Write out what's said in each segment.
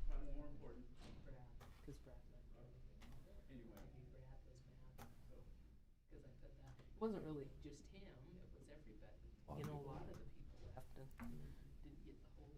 probably more important. Brad, because Brad left everything. Anyway, Maybe Brad was mad, so. because I put that, it wasn't really just him, it was everybody. You know, a lot of the people left and didn't get the whole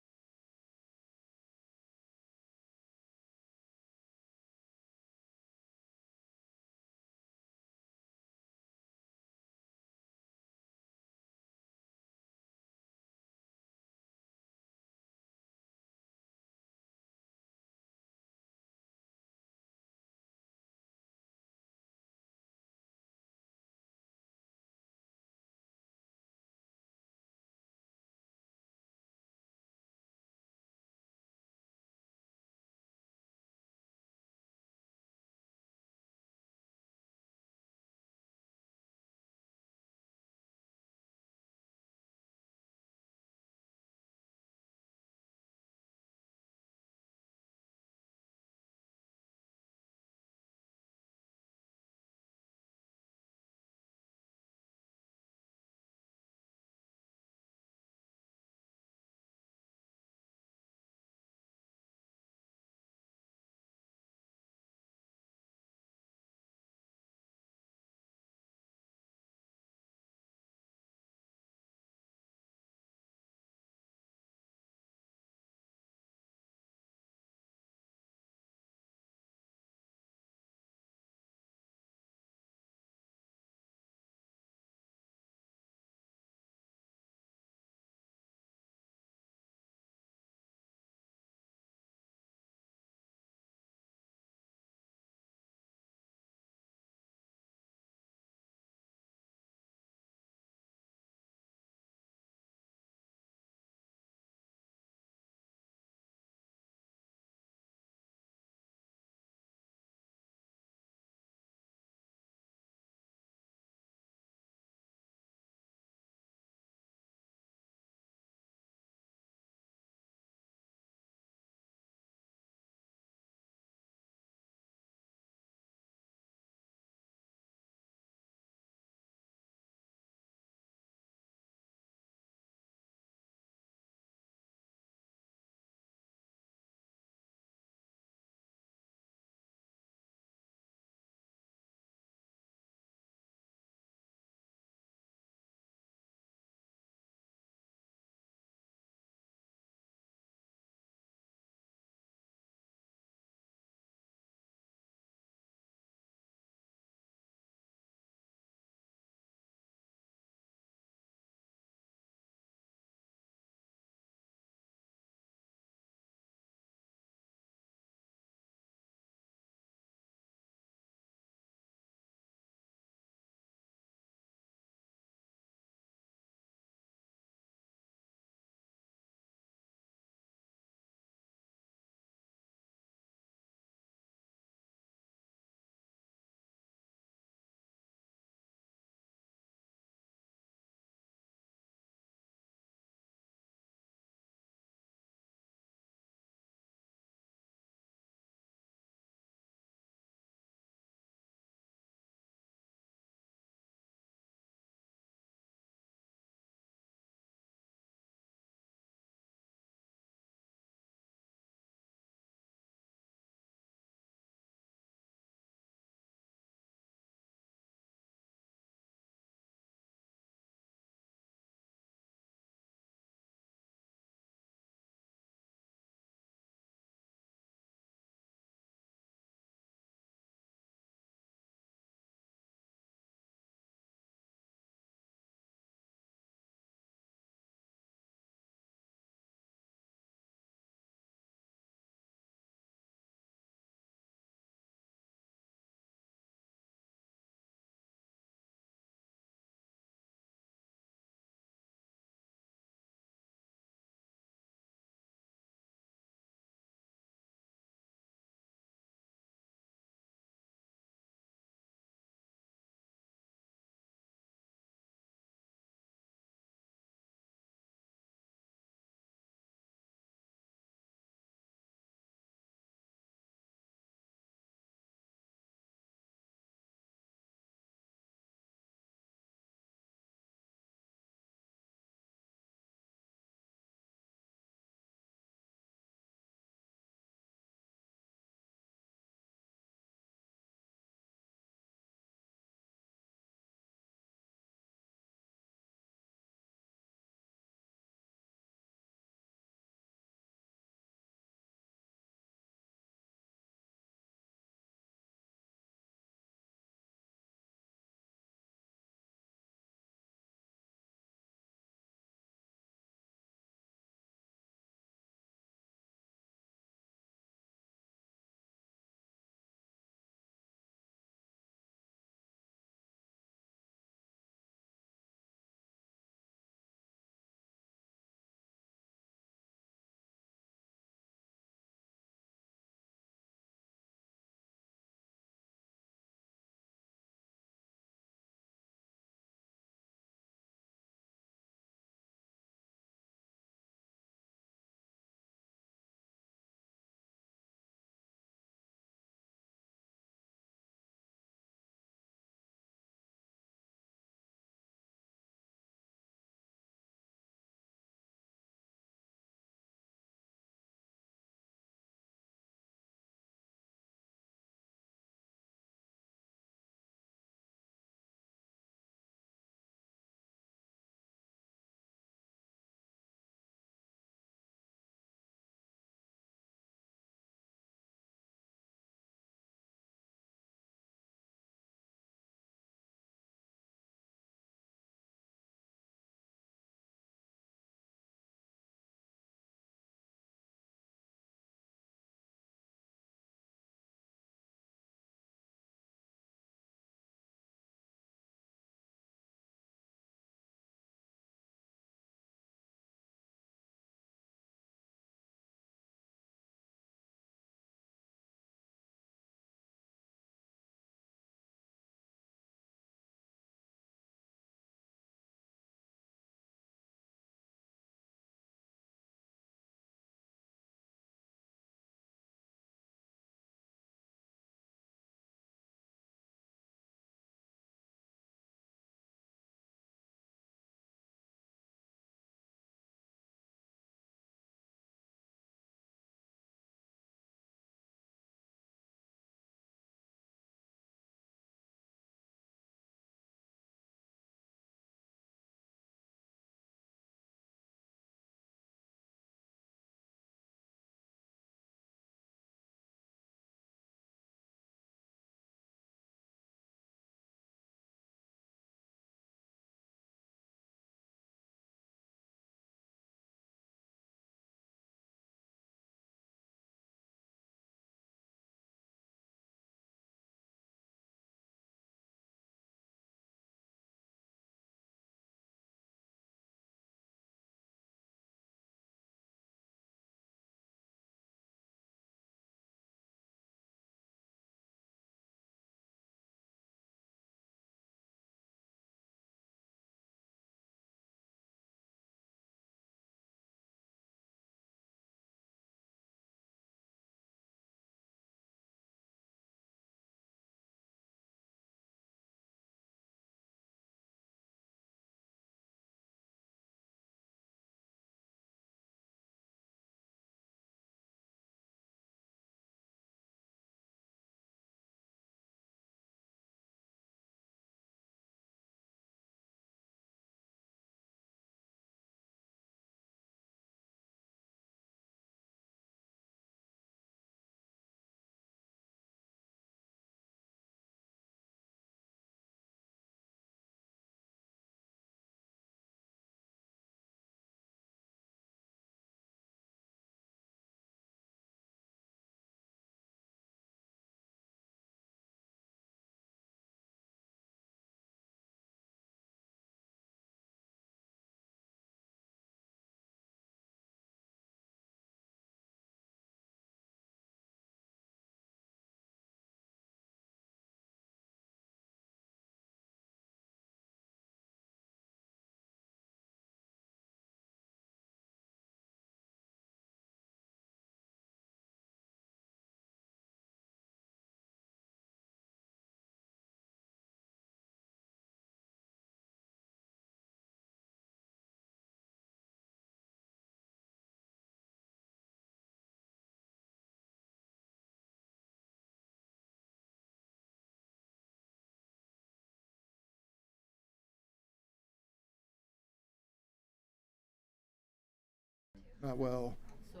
Well, So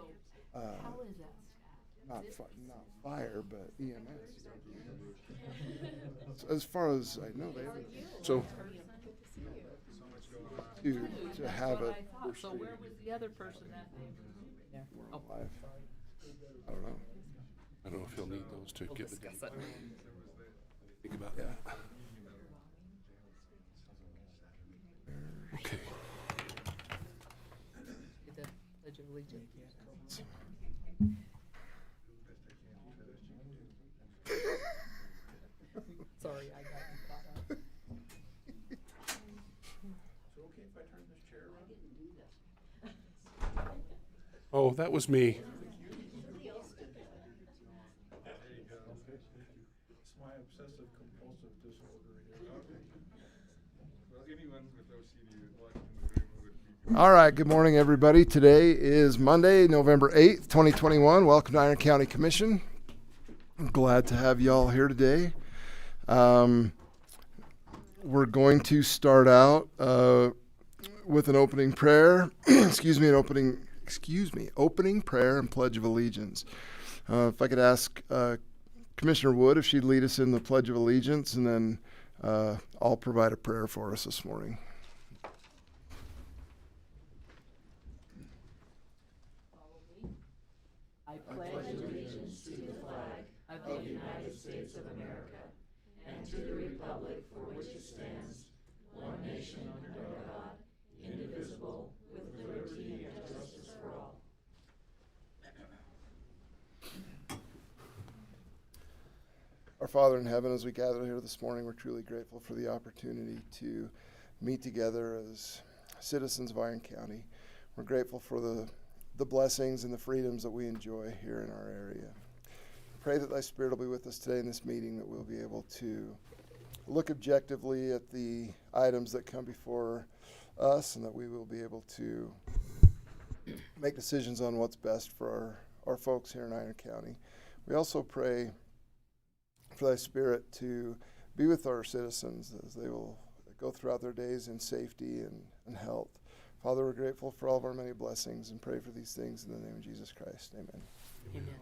uh, how is that? not fire, but EMS. As far as I know, they have So, to have it So where was the other person that they were moving there? Oh, live. I don't know. I don't know if you'll need those to we'll get the discuss date. it. Think about Yeah. that. Okay. Get the Pledge of Allegiance. Sorry, I got you caught up. Oh, that was me. It's my obsessive compulsive disorder here. Well, anyone with OCD would walk in the room would be. All right, good morning, everybody. Today is Monday, November 8th, 2021. Welcome to Iron County Commission. I'm glad to have y'all here today. We're going to start out with an opening prayer. Opening prayer and Pledge of Allegiance. If I could ask Commissioner Wood if she'd lead us in the Pledge of Allegiance, and then I'll provide a prayer for us this morning. Follow me. I pledge allegiance to the flag of the United States of America and to the republic for which it stands, one nation under God, indivisible, with liberty and justice for all. Our Father in heaven, as we gather here this morning, we're truly grateful for the opportunity to meet together as citizens of Iron County. We're grateful for the blessings and the freedoms that we enjoy here in our area. Pray that thy Spirit will be with us today in this meeting, that we'll be able to look objectively at the items that come before us, and that we will be able to make decisions on what's best for our folks here in Iron County. We also pray for thy Spirit to be with our citizens as they will go throughout their days in safety and health. Father, we're grateful for all of our many blessings and pray for these things in the name of Jesus Christ. Amen. Amen.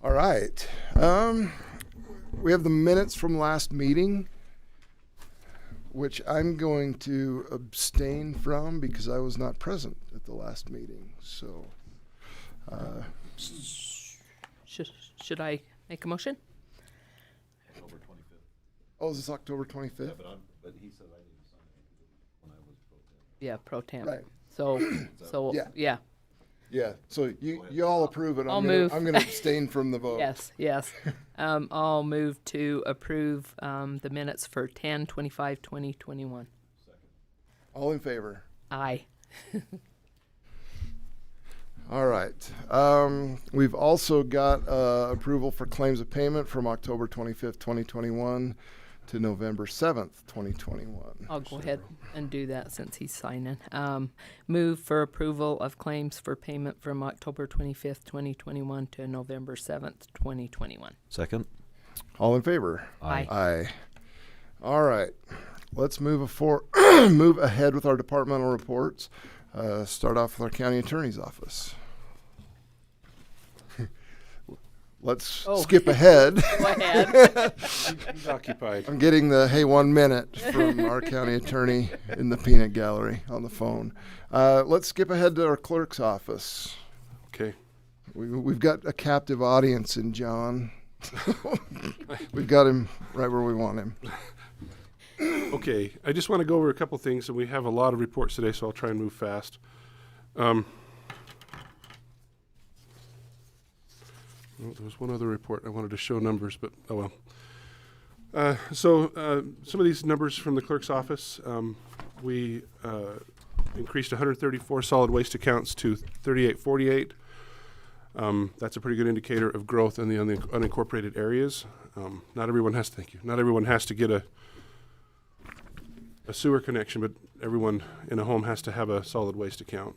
All right. We have the minutes from last meeting, which I'm going to abstain from because I was not present at the last meeting. So, Should I make a motion? October 25th. oh, is this October 25th? Yeah, but he said I didn't sign it when I was pro tem. Yeah, pro temp. Right. So, Yeah. yeah. Yeah. So you all approve it. I'll move. I'm going to abstain from the vote. Yes. I'll move to approve the minutes for 10/25/2021. All in favor? Aye. All right. We've also got approval for claims of payment from October 25th, 2021 to November 7th, 2021. I'll go ahead and do that since he's signing. Move for approval of claims for payment from October 25th, 2021 to November 7th, 2021. Second. All in favor? Aye. Aye. All right. Let's move ahead with our departmental reports. Start off with our county attorney's office. Let's skip ahead. Go ahead. He's occupied. I'm getting the hey 1 minute from our county attorney in the peanut gallery on the phone. Let's skip ahead to our clerk's office. Okay. We've got a captive audience in John. We've got him right where we want him. Okay. I just want to go over a couple things, and we have a lot of reports today, so I'll try and move fast. Well, there was one other report I wanted to show numbers, but oh well. Some of these numbers from the clerk's office, we increased 134 solid waste accounts to 3848. That's a pretty good indicator of growth in the unincorporated areas. Not everyone has to get a sewer connection, but everyone in a home has to have a solid waste account.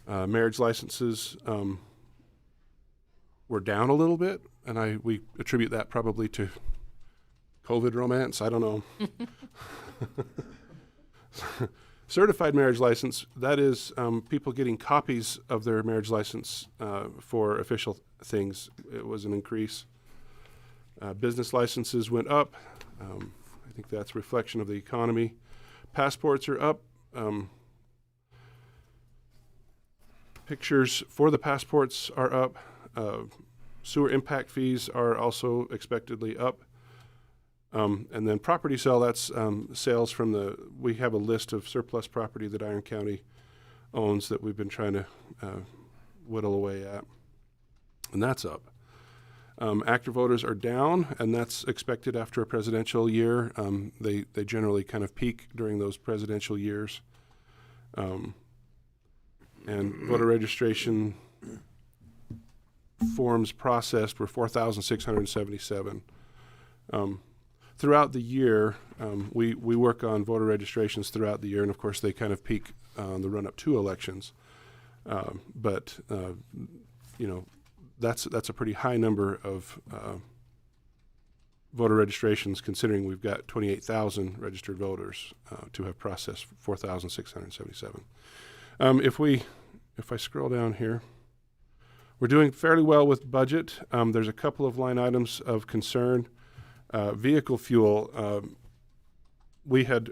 Marriage licenses were down a little bit, and we attribute that probably to COVID romance. I don't know. Certified marriage license, that is people getting copies of their marriage license for official things. It was an increase. Business licenses went up. I think that's a reflection of the economy. Passports are up. Pictures for the passports are up. Sewer impact fees are also expectedly up. And then property sale, that's sales from we have a list of surplus property that Iron County owns that we've been trying to whittle away at. And that's up. Active voters are down, and that's expected after a presidential year. They generally kind of peak during those presidential years. And voter registration forms processed were 4,677. Throughout the year, we work on voter registrations throughout the year, and of course they kind of peak on the run-up to elections. But that's a pretty high number of voter registrations, considering we've got 28,000 registered voters to have processed 4,677. If I scroll down here, we're doing fairly well with budget. There's a couple of line items of concern. Vehicle fuel, we had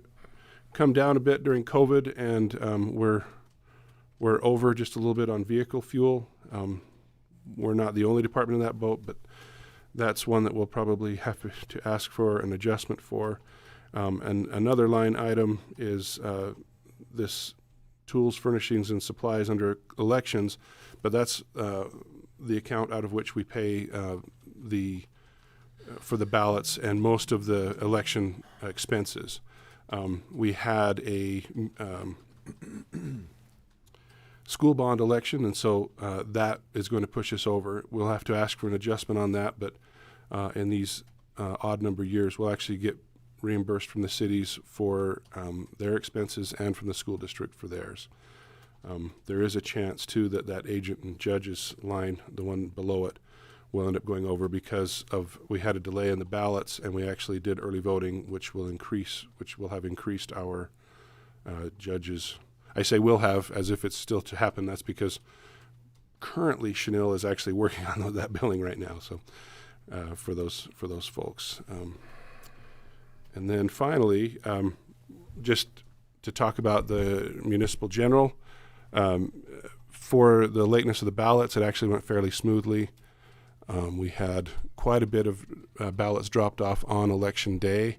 come down a bit during COVID, and we're over just a little bit on vehicle fuel. We're not the only department in that boat, but that's one that we'll probably have to ask for an adjustment for. And another line item is this tools, furnishings, and supplies under elections, but that's the account out of which we pay for the ballots and most of the election expenses. We had a school bond election, and so that is going to push us over. We'll have to ask for an adjustment on that, but in these odd number years, we'll actually get reimbursed from the cities for their expenses and from the school district for theirs. There is a chance, too, that agent and judges line, the one below it, will end up going over because we had a delay in the ballots, and we actually did early voting, which will have increased our judges. I say will have as if it's still to happen. That's because currently Chanel is actually working on that billing right now. So for those folks. And then finally, just to talk about the municipal general, for the lateness of the ballots, it actually went fairly smoothly. We had quite a bit of ballots dropped off on election day,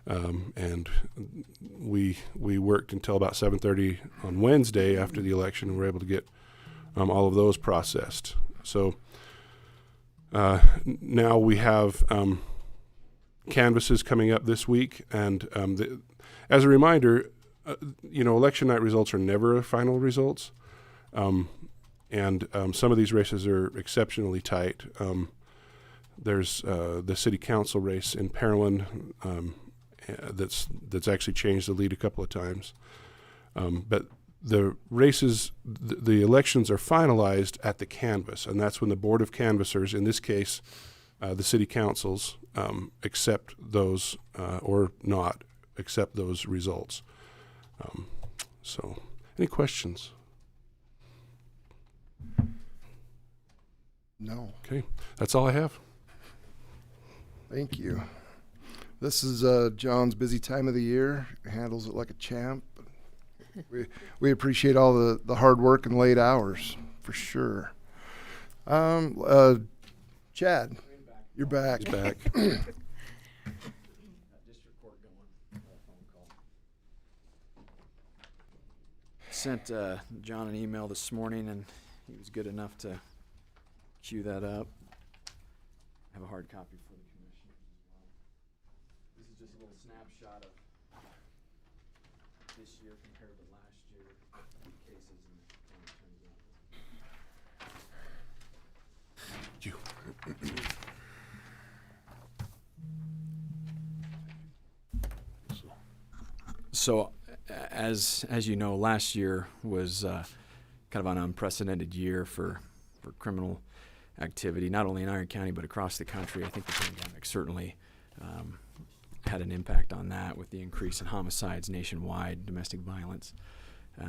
and we worked until about 7:30 on Wednesday after the election, and were able to get all of those processed. So now we have canvasses coming up this week, and as a reminder, election night results are never final results, and some of these races are exceptionally tight. There's the city council race in Parowan that's actually changed the lead a couple of times, but the races, the elections are finalized at the canvass, and that's when the board of canvassers, in this case, the city councils, accept those or not accept those results. So, any questions? No. Okay, that's all I have. Thank you. This is John's busy time of the year. He handles it like a champ. We appreciate all the hard work and late hours, for sure. Chad, you're back. He's back. District court going. Phone call. Sent John an email this morning, and he was good enough to cue that up. I have a hard copy for the commission as well. This is just a little snapshot of this year compared to last year, cases and how it turns out. You. So, as you know, last year was kind of an unprecedented year for criminal activity, not only in Iron County but across the country. I think the pandemic certainly had an impact on that with the increase in homicides nationwide, domestic violence.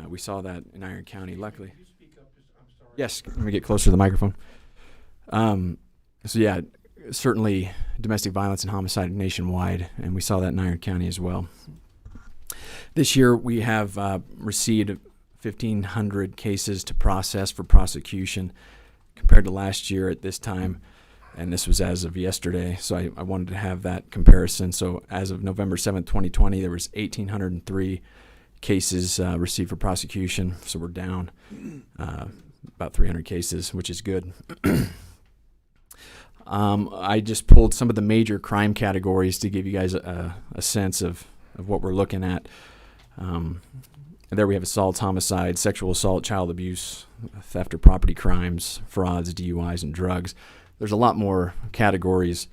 We saw that in Iron County, luckily. Can you speak up? I'm sorry. Yes, let me get closer to the microphone. So yeah, certainly domestic violence and homicide nationwide, and we saw that in Iron County as well. This year we have received 1,500 cases to process for prosecution compared to last year at this time, and this was as of yesterday, so I wanted to have that comparison. So as of November 7th, 2020, there was 1,803 cases received for prosecution, so we're down about 300 cases, which is good. I just pulled some of the major crime categories to give you guys a sense of what we're looking at. And there we have assaults, homicides, sexual assault, child abuse, theft or property crimes, frauds, DUIs, and drugs. There's a lot more categories,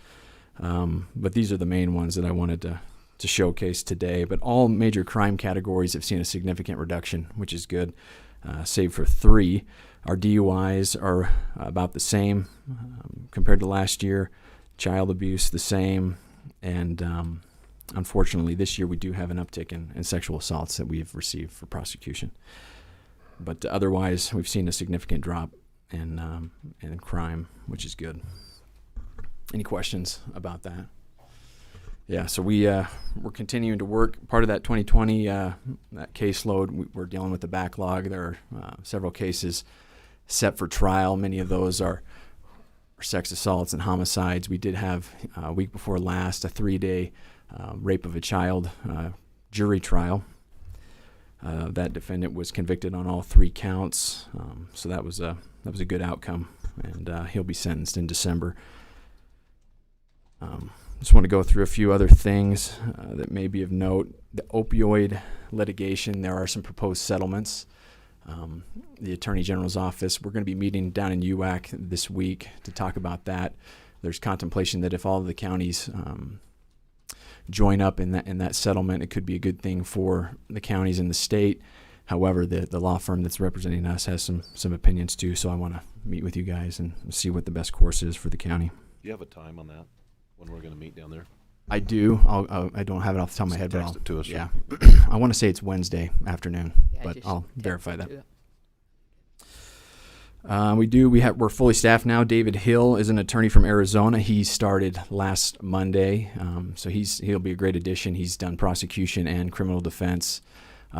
but these are the main ones that I wanted to showcase today. But all major crime categories have seen a significant reduction, which is good, save for 3. Our DUIs are about the same compared to last year. Child abuse, the same. And unfortunately, this year we do have an uptick in sexual assaults that we've received for prosecution. But otherwise, we've seen a significant drop in crime, which is good. Any questions about that? Yeah, so we're continuing to work. Part of that 2020 that caseload, we're dealing with the backlog. There are several cases set for trial. Many of those are sex assaults and homicides. We did have a week before last a 3-day rape of a child jury trial. That defendant was convicted on all 3 counts, so that was a good outcome, and he'll be sentenced in December. Just want to go through a few other things that may be of note. The opioid litigation, there are some proposed settlements. The Attorney General's office, we're going to be meeting down in UAC this week to talk about that. There's contemplation that if all of the counties join up in that settlement, it could be a good thing for the counties in the state. However, the law firm that's representing us has some opinions too, so I want to meet with you guys and see what the best course is for the county. Do you have a time on that, when we're going to meet down there? I do. I don't have it off the top of my head, but Text it to us. yeah. I want to say it's Wednesday afternoon, but I'll verify that. We're fully staffed now. David Hill is an attorney from Arizona. He started last Monday, so he'll be a great addition. He's done prosecution and criminal defense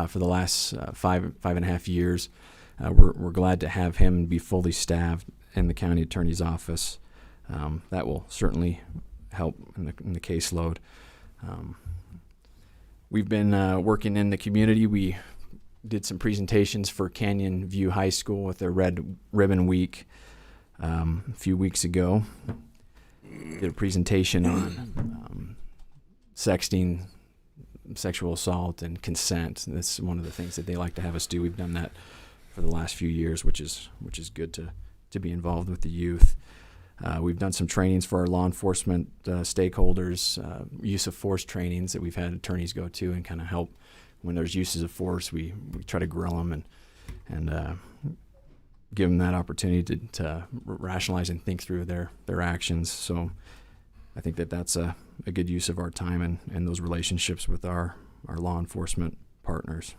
for the last 5.5 years. We're glad to have him be fully staffed in the county attorney's office. That will certainly help in the caseload. We've been working in the community. We did some presentations for Canyon View High School with their Red Ribbon Week a few weeks ago. Did a presentation on sexting, sexual assault, and consent. That's one of the things that they like to have us do. We've done that for the last few years, which is good to be involved with the youth. We've done some trainings for our law enforcement stakeholders, use of force trainings that we've had attorneys go to and kind of help when there's uses of force. We try to grill them and give them that opportunity to rationalize and think through their actions. So I think that's a good use of our time and those relationships with our law enforcement partners.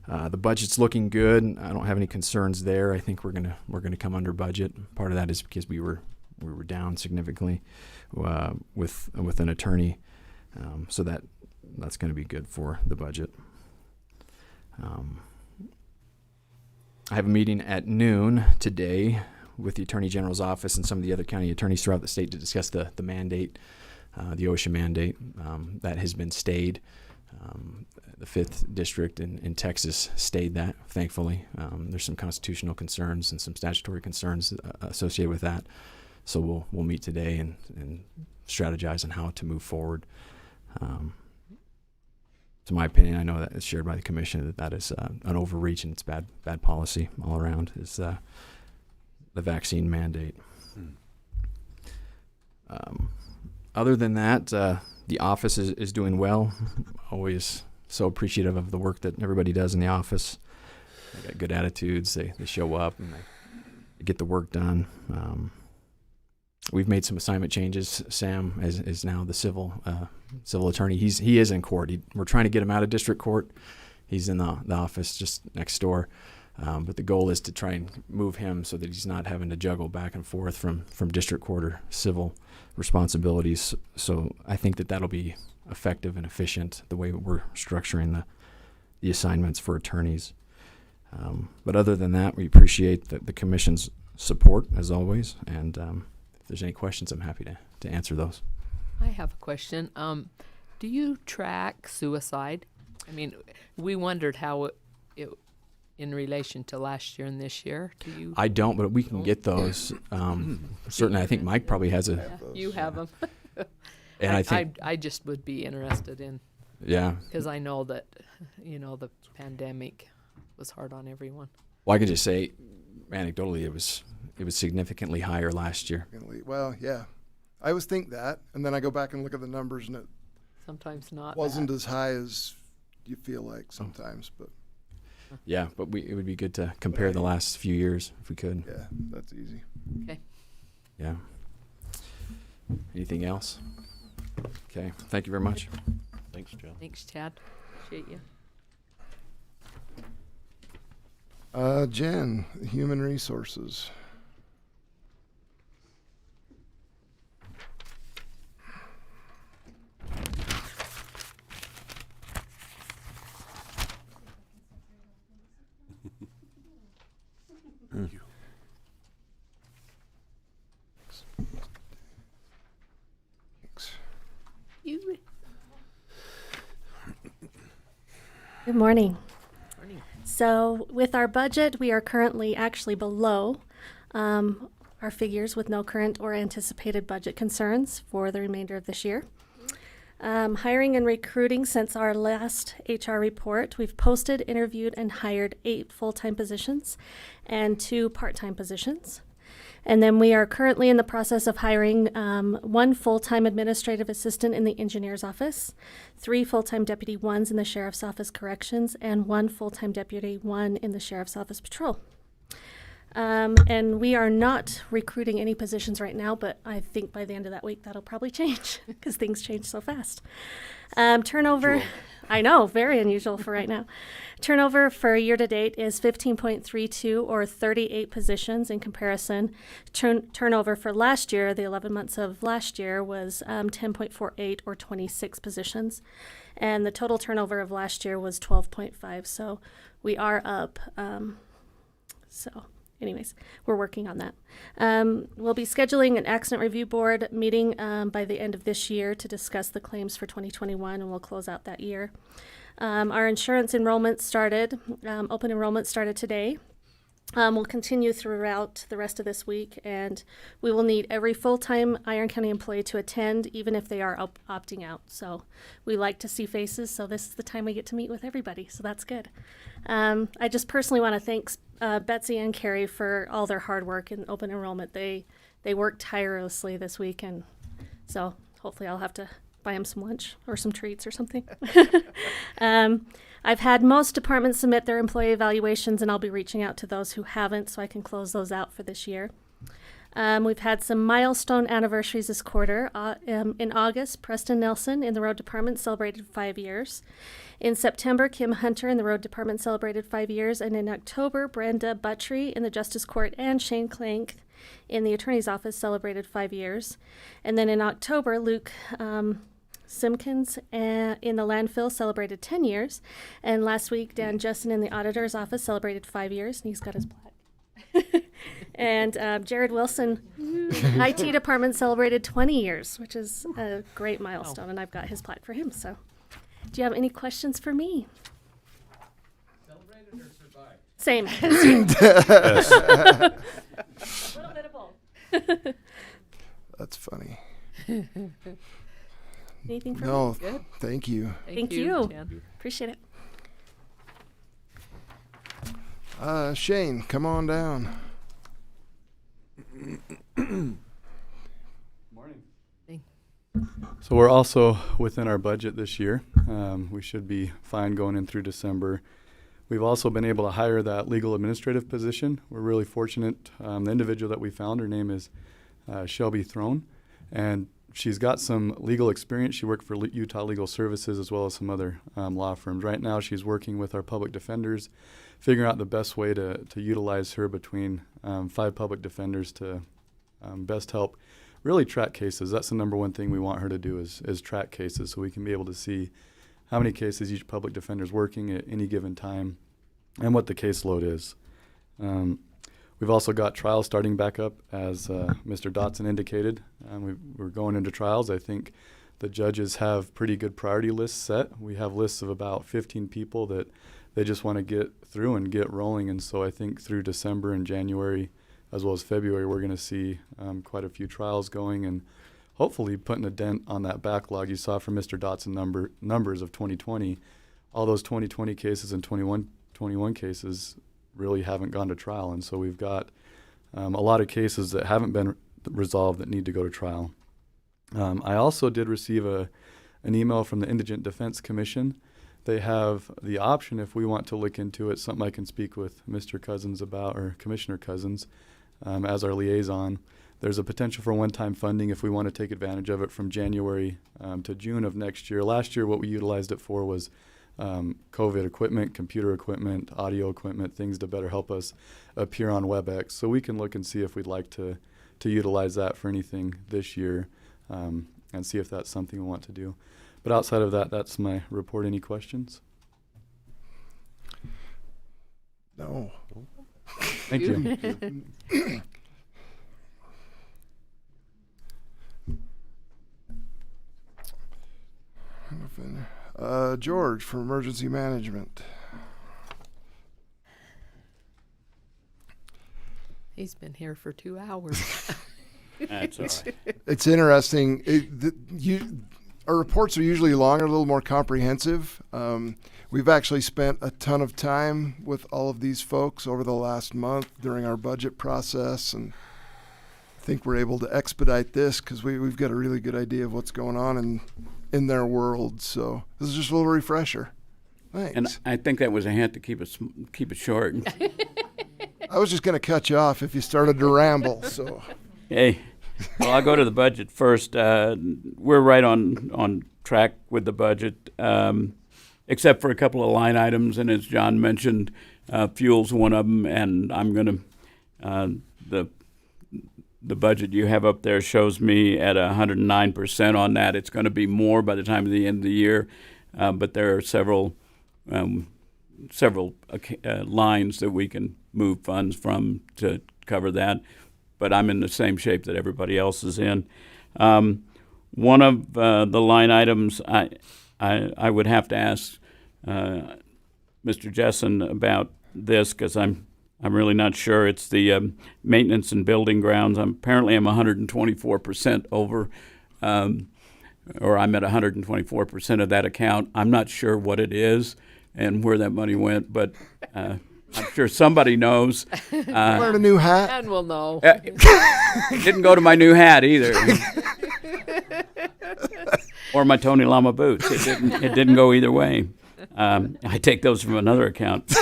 The budget's looking good. I don't have any concerns there. I think we're gonna come under budget. Part of that is because we were down significantly with an attorney, so that's going to be good for the budget. I have a meeting at noon today with the Attorney General's office and some of the other county attorneys throughout the state to discuss the mandate, the OSHA mandate that has been stayed. The 5th District in Texas stayed that, thankfully. There's some constitutional concerns and some statutory concerns associated with that. So we'll meet today and strategize on how to move forward. To my opinion, I know that it's shared by the commission that is an overreach and it's bad policy all around, is the vaccine mandate. Other than that, the office is doing well. Always so appreciative of the work that everybody does in the office. They got good attitudes. They show up and they get the work done. we've made some assignment changes. Sam is now the civil attorney. He is in court. We're trying to get him out of district court. He's in the office just next door. But the goal is to try and move him so that he's not having to juggle back and forth from district court or civil responsibilities. So I think that'll be effective and efficient the way we're structuring the assignments for attorneys. But other than that, we appreciate the commission's support as always. And if there's any questions, I'm happy to answer those. I have a question. Do you track suicide? I mean, we wondered how it in relation to last year and this year. Do you? I don't, but we can get those. Certainly, I think Mike probably has a. You have them. And I think, I just would be interested in, yeah. because I know that, the pandemic was hard on everyone. Well, I could just say, anecdotally, it was significantly higher last year. Well, yeah. I always think that, and then I go back and look at the numbers, and it Sometimes not. wasn't as high as you feel like sometimes, but Yeah, but it would be good to compare the last few years if we could. yeah, that's easy. Okay. Yeah. Anything else? Okay. Thank you very much. Thanks, John. Thanks, Chad. Appreciate you. Jen, Human Resources. Thank you. Thanks. You. Good morning. Morning. So with our budget, we are currently actually below our figures with no current or anticipated budget concerns for the remainder of this year. Hiring and recruiting since our last HR report, we've posted, interviewed, and hired 8 full-time positions and 2 part-time positions. And then we are currently in the process of hiring 1 full-time administrative assistant in the engineer's office, 3 full-time deputy 1s in the sheriff's office corrections, and 1 full-time deputy 1 in the sheriff's office patrol. And we are not recruiting any positions right now, but I think by the end of that week that'll probably change because things change so fast. Turnover, I know, very unusual for right now. Turnover for year to date is 15.32 or 38 positions in comparison. Turnover for last year, the 11 months of last year, was 10.48 or 26 positions. And the total turnover of last year was 12.5. So we are up. Anyways, we're working on that. We'll be scheduling an accident review board meeting by the end of this year to discuss the claims for 2021, and we'll close out that year. Our insurance enrollment started, open enrollment started today. We'll continue throughout the rest of this week, and we will need every full-time Iron County employee to attend, even if they are opting out. So we like to see faces, so this is the time we get to meet with everybody, so that's good. I just personally want to thank Betsy and Carrie for all their hard work in open enrollment. They worked tirelessly this week, and so hopefully I'll have to buy them some lunch or some treats or something. I've had most departments submit their employee evaluations, and I'll be reaching out to those who haven't so I can close those out for this year. We've had some milestone anniversaries this quarter. In August, Preston Nelson in the road department celebrated 5 years. In September, Kim Hunter in the road department celebrated 5 years. And in October, Brenda Buttry in the justice court and Shane Clank in the attorney's office celebrated 5 years. And then in October, Luke Simpkins in the landfill celebrated 10 years. And last week, Dan Justin in the auditor's office celebrated 5 years, and he's got his plaque. And Jared Wilson, IT department, celebrated 20 years, which is a great milestone, and I've got his plaque for him. So, do you have any questions for me? Celebrated or survived? Same. A little bit of both. That's funny. Anything for me? No, Good. thank you. Thank you. Jan. Appreciate it. Shane, come on down. Morning. So we're also within our budget this year. We should be fine going in through December. We've also been able to hire that legal administrative position. We're really fortunate. The individual that we found, her name is Shelby Throne, and she's got some legal experience. She worked for Utah Legal Services as well as some other law firms. Right now she's working with our public defenders, figuring out the best way to utilize her between 5 public defenders to best help really track cases. That's the number one thing we want her to do is track cases, so we can be able to see how many cases each public defender is working at any given time and what the caseload is. We've also got trials starting back up, as Mr. Dotson indicated. We're going into trials. I think the judges have pretty good priority lists set. We have lists of about 15 people that they just want to get through and get rolling. And so I think through December and January, as well as February, we're going to see quite a few trials going and hopefully putting a dent on that backlog you saw from Mr. Dotson numbers of 2020. All those 2020 cases and 21 cases really haven't gone to trial, and so we've got a lot of cases that haven't been resolved that need to go to trial. I also did receive an email from the Indigent Defense Commission. They have the option, if we want to look into it, something I can speak with Mr. Cousins about, or Commissioner Cousins, as our liaison. There's a potential for one-time funding if we want to take advantage of it from January to June of next year. Last year, what we utilized it for was COVID equipment, computer equipment, audio equipment, things to better help us appear on WebEx. So we can look and see if we'd like to utilize that for anything this year and see if that's something we want to do. But outside of that, that's my report. Any questions? No. Thank you. George for Emergency Management. He's been here for 2 hours. That's all right. It's interesting. Our reports are usually longer, a little more comprehensive. We've actually spent a ton of time with all of these folks over the last month during our budget process, and I think we're able to expedite this because we've got a really good idea of what's going on in their world. So this is just a little refresher. Thanks. And I think that was a hint to keep it short. I was just going to cut you off if you started to ramble. So, Hey, well, I'll go to the budget first. We're right on track with the budget, except for a couple of line items. And as John mentioned, fuel's one of them. And I'm going to the budget you have up there shows me at 109% on that. It's going to be more by the time of the end of the year, but there are several lines that we can move funds from to cover that. But I'm in the same shape that everybody else is in. One of the line items I would have to ask Mr. Jessen about this because I'm really not sure. It's the maintenance and building grounds. Apparently I'm 124% over, or I'm at 124% of that account. I'm not sure what it is and where that money went, but I'm sure somebody knows. learn a new hat. And we'll know. Didn't go to my new hat either. Or my Tony Lama boots. It didn't go either way. I take those from another account.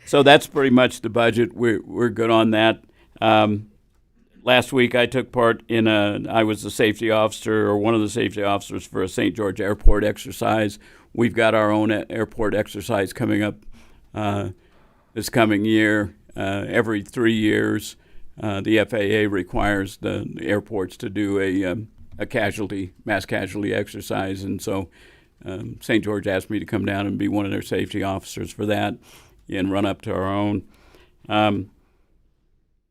So that's pretty much the budget. We're good on that. Last week I took part in I was the safety officer or one of the safety officers for a St. George Airport exercise. We've got our own airport exercise coming up this coming year. Every 3 years, the FAA requires the airports to do a mass casualty exercise. And so St. George asked me to come down and be one of their safety officers for that and run up to our own.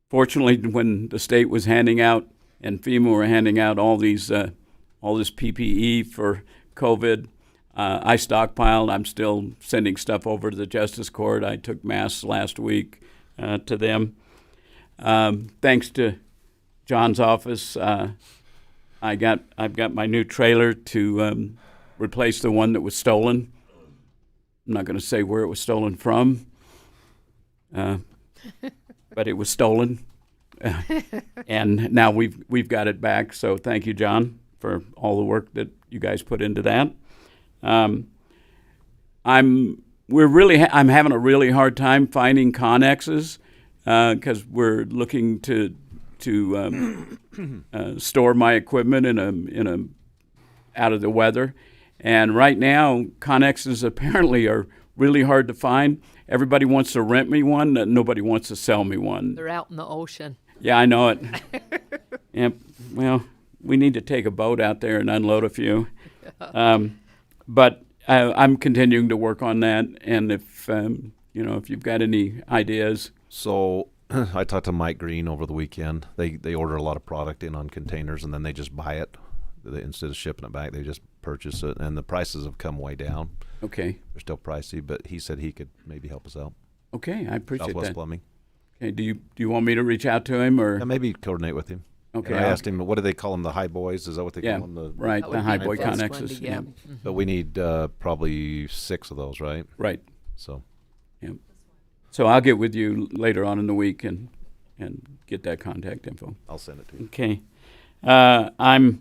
Fortunately, when the state was handing out and FEMA were handing out all this PPE for COVID, I stockpiled. I'm still sending stuff over to the Justice Court. I took masks last week to them. Thanks to John's office, I've got my new trailer to replace the one that was stolen. I'm not going to say where it was stolen from, but it was stolen, and now we've got it back. So thank you, John, for all the work that you guys put into that. I'm having a really hard time finding Connexes. because we're looking to store my equipment in a out of the weather. And right now, Connexes apparently are really hard to find. Everybody wants to rent me one. Nobody wants to sell me one. They're out in the ocean. Yeah, I know it. Yeah, well, we need to take a boat out there and unload a few. But I'm continuing to work on that. And if if you've got any ideas, So I talked to Mike Green over the weekend. They order a lot of product in on containers, and then they just buy it. Instead of shipping it back, they just purchase it, and the prices have come way down. okay, They're still pricey, but he said he could maybe help us out. okay, I appreciate Southwest that. Plumbing. Okay, do you want me to reach out to him or? Yeah, maybe coordinate with him. Okay, And I I'll- asked him, what do they call them? The high boys? Is that what they Yeah, call them? right, That the would high be boy the best one Connexes. to Yeah, get. But we need probably 6 of those, right? right. So So I'll get with you later on in the week and get that contact info. I'll send it to you. Okay. I'm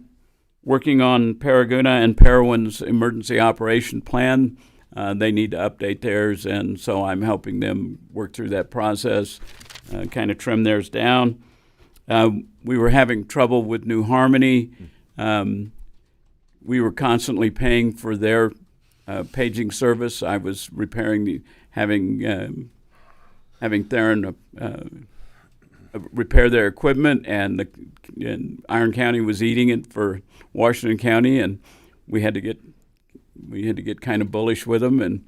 working on Paraguna and Parowan's emergency operation plan. They need to update theirs, and so I'm helping them work through that process, kind of trim theirs down. We were having trouble with New Harmony. We were constantly paying for their paging service. I was having Theron repair their equipment, and Iron County was eating it for Washington County, and we had to get kind of bullish with them, and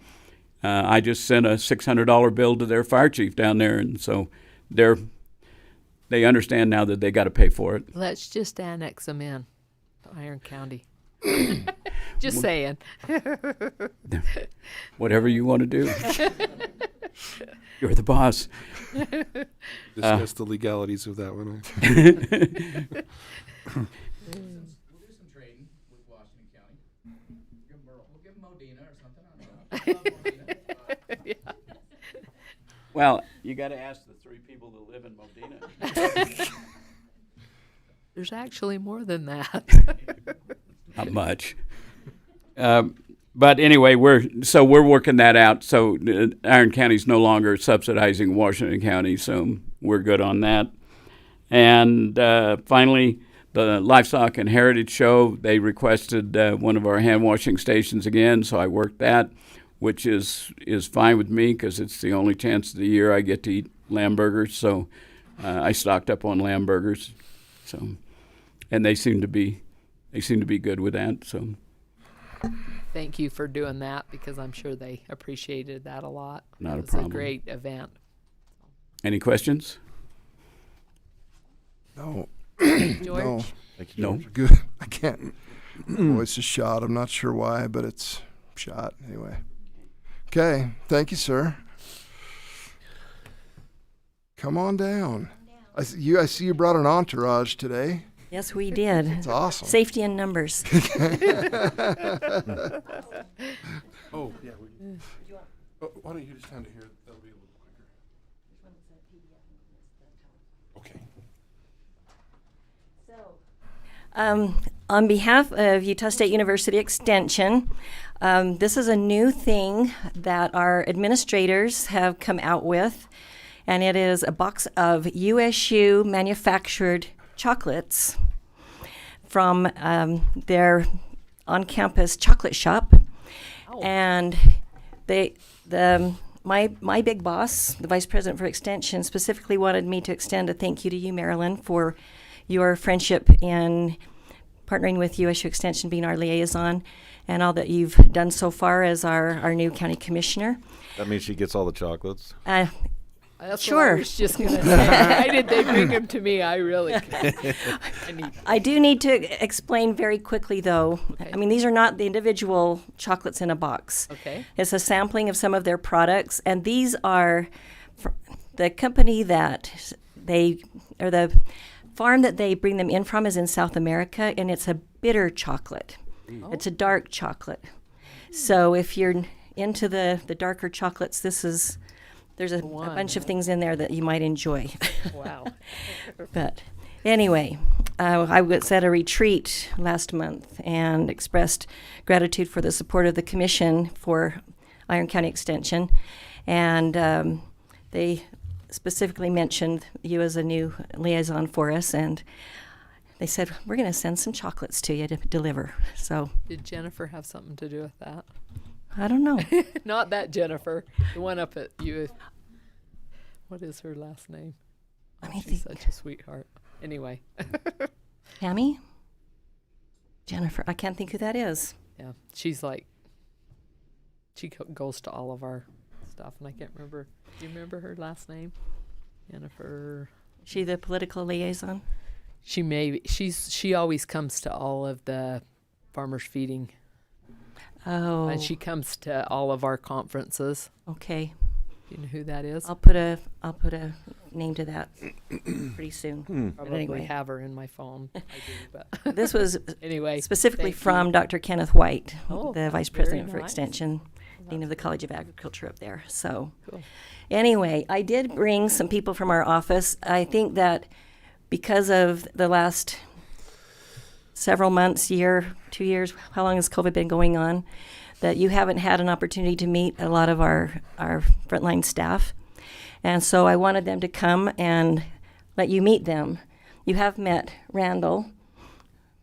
I just sent a $600 bill to their fire chief down there, and so they understand now that they got to pay for it. Let's just annex them in to Iron County. Just saying. Whatever you want to do. You're the boss. Discuss the legalities of that one. We'll do some trading with Washington County. We'll give them Modena or something. I don't know. Modena. Well, you got to ask the 3 people that live in Modena. There's actually more than that. Not much. But anyway, we're working that out. So Iron County's no longer subsidizing Washington County, so we're good on that. And finally, the Livestock and Heritage Show, they requested one of our hand washing stations again, so I worked that, which is fine with me because it's the only chance of the year I get to eat lamb burgers. So I stocked up on lamb burgers. So, and they seem to be good with that. So. Thank you for doing that because I'm sure they appreciated that a lot. Not a It was problem. a great event. Any questions? No. George? No. Thank you, No. George. Good. I can't. My voice is shot. I'm not sure why, but it's shot anyway. Okay. Thank you, sir. Come on down. I see you brought an entourage today. Yes, we did. It's awesome. Safety in numbers. Oh, yeah. Why don't you just hand it here? That'll be a little quicker. Okay. On behalf of Utah State University Extension, this is a new thing that our administrators have come out with, and it is a box of USU manufactured chocolates from their on-campus chocolate shop. Oh. And my big boss, the vice president for Extension, specifically wanted me to extend a thank you to you, Marilyn, for your friendship in partnering with USU Extension, being our liaison, and all that you've done so far as our new county commissioner. That means she gets all the chocolates. That's Sure. what I was just going to say. Why did they bring them to me? I really I do need to explain very quickly, though. Okay. I mean, these are not the individual chocolates in a box. Okay. It's a sampling of some of their products, and these are the company that or the farm that they bring them in from is in South America, and it's a bitter chocolate. It's a dark chocolate. So if you're into the darker chocolates, there's a bunch of things in there that you might enjoy. Wow. But anyway, I was at a retreat last month and expressed gratitude for the support of the commission for Iron County Extension. And they specifically mentioned you as a new liaison for us, and they said, we're going to send some chocolates to you to deliver. So Did Jennifer have something to do with that? I don't know. Not that Jennifer, the one up at you. What is her last name? Let me She's think. such a sweetheart. Anyway, Tammy? Jennifer, I can't think who that is. yeah, she's like, she goes to all of our stuff, and I can't remember. Do you remember her last name? Jennifer. She the political liaison? She may. She always comes to all of the farmers feeding, Oh, and she comes to all of our conferences. okay. Do you know who that is? I'll put a name to that pretty soon. But Probably anyway, have her in my phone. I do, but this was anyway, specifically thank from you. Dr. Kenneth White, Oh, the Vice very President for nice. Extension, Well, Dean of the that's College of Agriculture up there. So cool. anyway, I did bring some people from our office. I think that because of the last several months, year, 2 years, how long has COVID been going on, that you haven't had an opportunity to meet a lot of our frontline staff. And so I wanted them to come and let you meet them. You have met Randall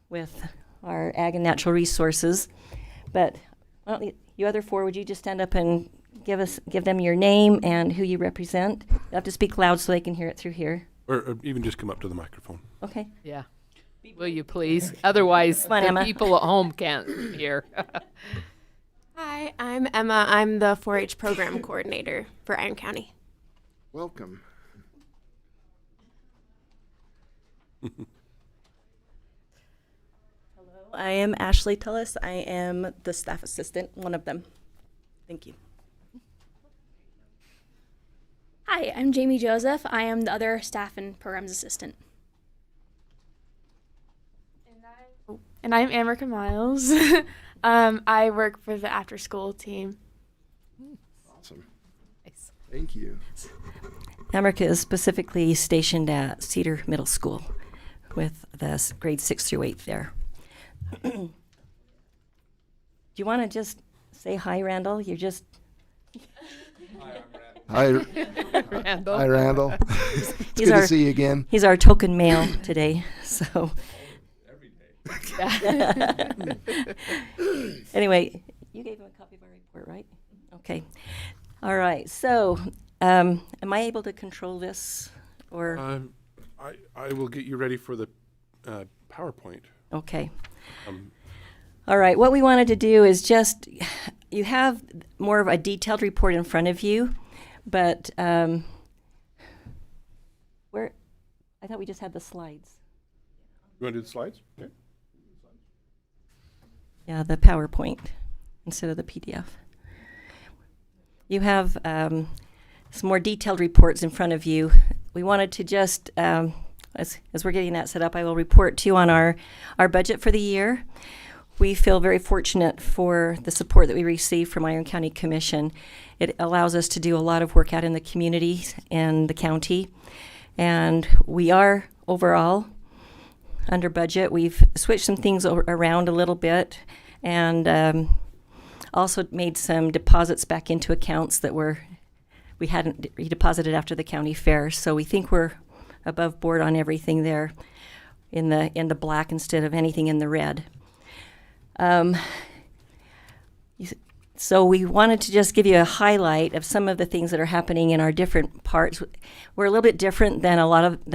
with our Ag and Natural Resources, but why don't you other four, would you just stand up and give them your name and who you represent? You have to speak loud so they can hear it through here. Or even just come up to the microphone. Okay. Yeah. Will you please? Otherwise, Come on, the Emma. people at home can't hear. Hi, I'm Emma. I'm the 4-H program coordinator for Iron County. Welcome. I am Ashley Tullis. I am the staff assistant, one of them. Thank you. Hi, I'm Jamie Joseph. I am the other staff and programs assistant. And I'm America Miles. I work for the after school team. Awesome. Nice. Thank you. America is specifically stationed at Cedar Middle School with the grades 6 through 8 there. Do you want to just say hi, Randall? You're just... Hi, Randall. hi, Randall. It's He's good our- to see you again. He's our token male today, so... Anyway, you gave him a copy of our report, right? Okay. All right. So, am I able to control this, or I will get you ready for the PowerPoint. okay? Um, All right. What we wanted to do is just you have more of a detailed report in front of you, but where I thought we just had the slides. You want to do the slides? Okay. Yeah, the PowerPoint instead of the PDF. You have some more detailed reports in front of you. We wanted to just, as we're getting that set up, I will report to you on our budget for the year. We feel very fortunate for the support that we receive from Iron County Commission. It allows us to do a lot of work out in the community and the county. And we are overall under budget. We've switched some things around a little bit and also made some deposits back into accounts that we hadn't redeposited after the county fair. So we think we're above board on everything there in the black instead of anything in the red. So we wanted to just give you a highlight of some of the things that are happening in our different parts. We're a little bit different than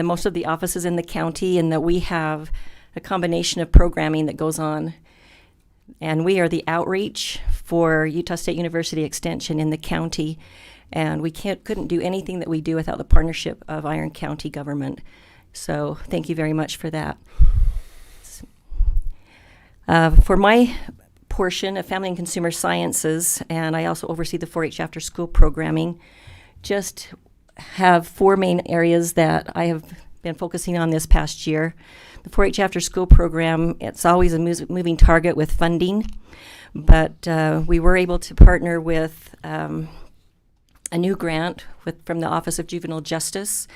most of the offices in the county in that we have a combination of programming that goes on. And we are the outreach for Utah State University Extension in the county. And we couldn't do anything that we do without the partnership of Iron County government. So thank you very much for that. For my portion of Family and Consumer Sciences, and I also oversee the 4-H after school programming, just have 4 main areas that I have been focusing on this past year. The 4-H after school program, it's always a moving target with funding, but we were able to partner with a new grant from the Office of Juvenile Justice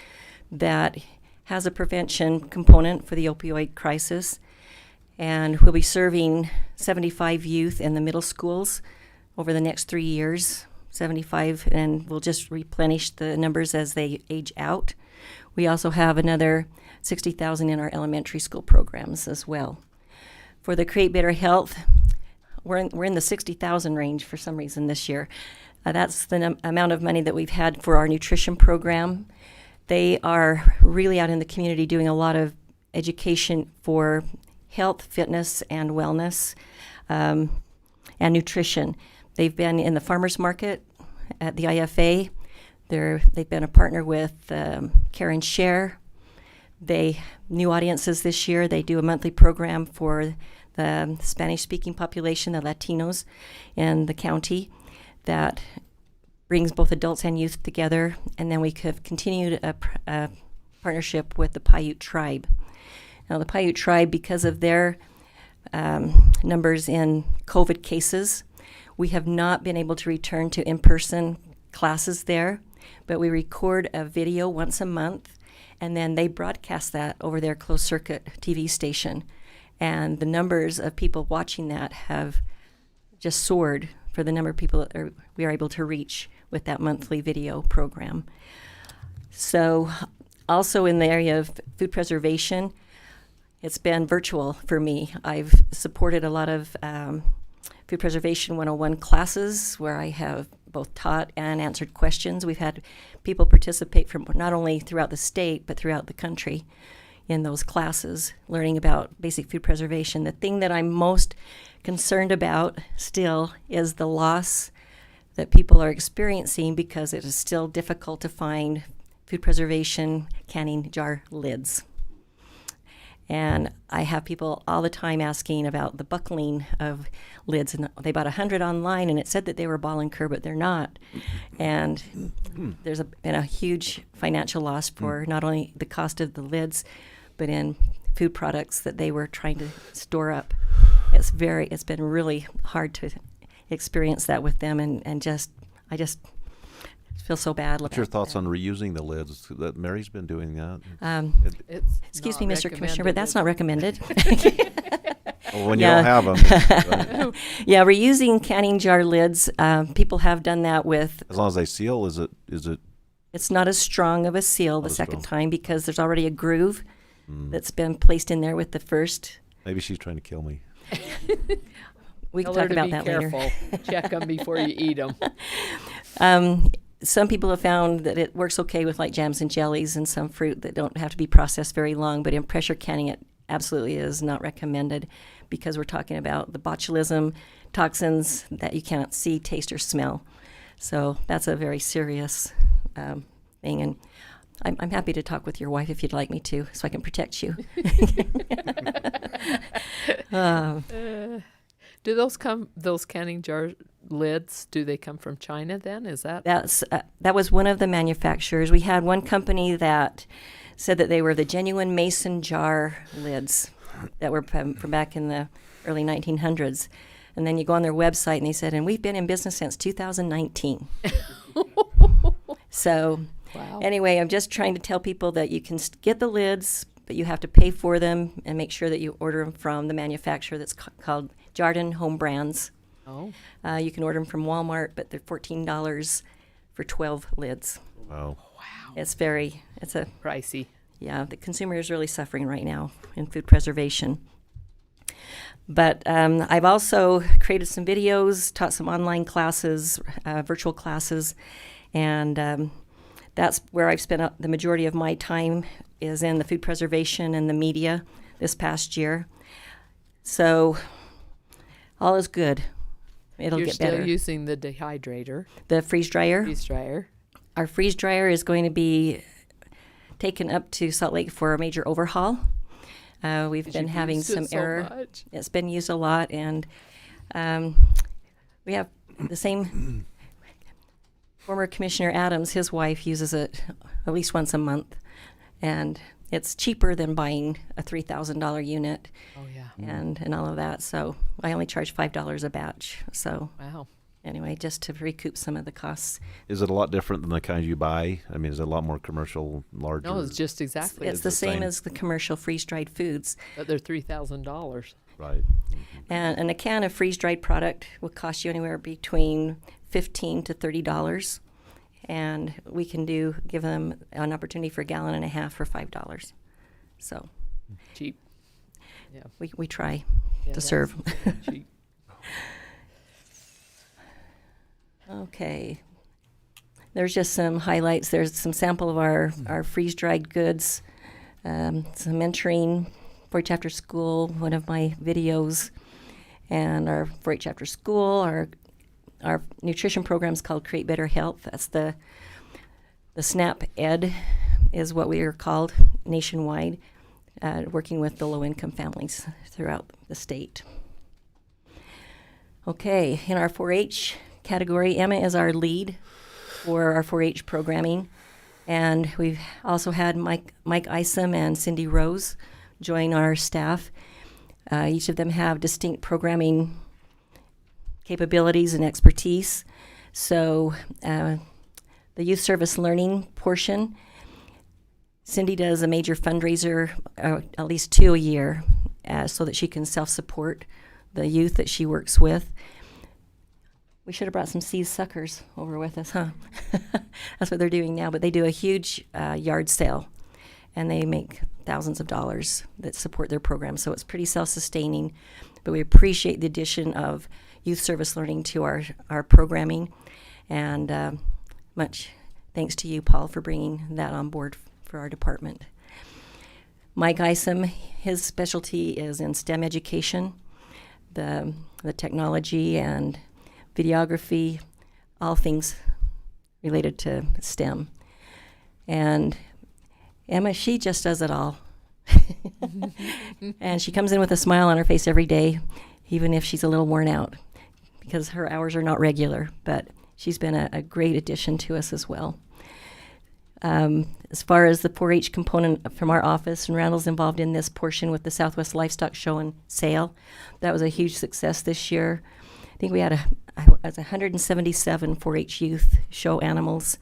that has a prevention component for the opioid crisis. And we'll be serving 75 youth in the middle schools over the next 3 years 75, and we'll just replenish the numbers as they age out. We also have another 60,000 in our elementary school programs as well. For the Create Better Health, we're in the 60,000 range for some reason this year. That's the amount of money that we've had for our nutrition program. They are really out in the community doing a lot of education for health, fitness, and wellness, and nutrition. They've been in the farmers market at the IFA. They've been a partner with Care and Share. They new audiences this year. They do a monthly program for the Spanish-speaking population, the Latinos in the county, that brings both adults and youth together. And then we have continued a partnership with the Paiute tribe. Now, the Paiute tribe, because of their numbers in COVID cases, we have not been able to return to in-person classes there, but we record a video once a month, and then they broadcast that over their closed-circuit TV station. And the numbers of people watching that have just soared for the number of people that we are able to reach with that monthly video program. So also in the area of food preservation, it's been virtual for me. I've supported a lot of Food Preservation 101 classes where I have both taught and answered questions. We've had people participate from not only throughout the state, but throughout the country in those classes, learning about basic food preservation. The thing that I'm most concerned about still is the loss that people are experiencing because it is still difficult to find food preservation canning jar lids. And I have people all the time asking about the buckling of lids, and they bought 100 online, and it said that they were ball and cur, but they're not. And there's been a huge financial loss for not only the cost of the lids, but in food products that they were trying to store up. It's been really hard to experience that with them, and I just feel so bad. What's your thoughts on reusing the lids? That Mary's been doing that. Excuse me, Mr. Commissioner, but that's not recommended. Well, when you don't have them. Yeah, reusing canning jar lids, people have done that with. As long as they seal, is it? It's not as strong of a seal the second time because there's already a groove that's been placed in there with the first. Maybe she's trying to kill me. We can talk about that later. Check them before you eat them. Some people have found that it works okay with like jams and jellies and some fruit that don't have to be processed very long, but in pressure canning it absolutely is not recommended because we're talking about the botulism toxins that you cannot see, taste, or smell. So that's a very serious thing, and I'm happy to talk with your wife if you'd like me to, so I can protect you. Do those canning jar lids, do they come from China then? Is that? That was one of the manufacturers. We had one company that said that they were the genuine mason jar lids that were from back in the early 1900s. And then you go on their website and they said, and we've been in business since 2019. So anyway, I'm just trying to tell people that you can get the lids, but you have to pay for them and make sure that you order them from the manufacturer that's called Jarden Home Brands. Oh. You can order them from Walmart, but they're $14 for 12 lids. Wow. It's a pricey. Yeah, the consumer is really suffering right now in food preservation. But I've also created some videos, taught some online classes, virtual classes, and that's where I've spent the majority of my time is in the food preservation and the media this past year. So all is good. It'll get better. You're still using the dehydrator. The freeze dryer. Freeze dryer. Our freeze dryer is going to be taken up to Salt Lake for a major overhaul. We've been having some error. Much. It's been used a lot, and we have the same former Commissioner Adams. His wife uses it at least once a month, and it's cheaper than buying a $3,000 unit. Oh yeah. And all of that. So I only charge $5 a batch. So wow. anyway, just to recoup some of the costs. Is it a lot different than the kind you buy? I mean, is it a lot more commercial, larger? No, it's just exactly. It's the same as the commercial freeze-dried foods. But they're $3,000. Right. And a can of freeze-dried product will cost you anywhere between $15 to $30. And we can give them an opportunity for a gallon and a half for $5. So Cheap. Yeah. we try Yeah, to that's serve. cheap. Okay. There's just some highlights. There's some sample of our freeze-dried goods, some mentoring, 4-H After School, one of my videos, and our 4-H After School, our nutrition program is called Create Better Health. That's the SNAP Ed is what we are called nationwide, working with the low-income families throughout the state. Okay, in our 4-H category, Emma is our lead for our 4-H programming, and we've also had Mike Isom and Cindy Rose join our staff. Each of them have distinct programming capabilities and expertise. So the youth service learning portion, Cindy does a major fundraiser, at least 2 a year, so that she can self-support the youth that she works with. We should have brought some Seas suckers over with us, huh? That's what they're doing now. But they do a huge yard sale, and they make thousands of dollars that support their program. So it's pretty self-sustaining. But we appreciate the addition of youth service learning to our programming. And much thanks to you, Paul, for bringing that on board for our department. Mike Isom, his specialty is in STEM education, the technology and videography, all things related to STEM. And Emma, she just does it all. And she comes in with a smile on her face every day, even if she's a little worn out, because her hours are not regular, but she's been a great addition to us as well. As far as the 4-H component from our office, and Randall's involved in this portion with the Southwest Livestock Show and Sale. That was a huge success this year. I think we had 177 4-H youth show animals,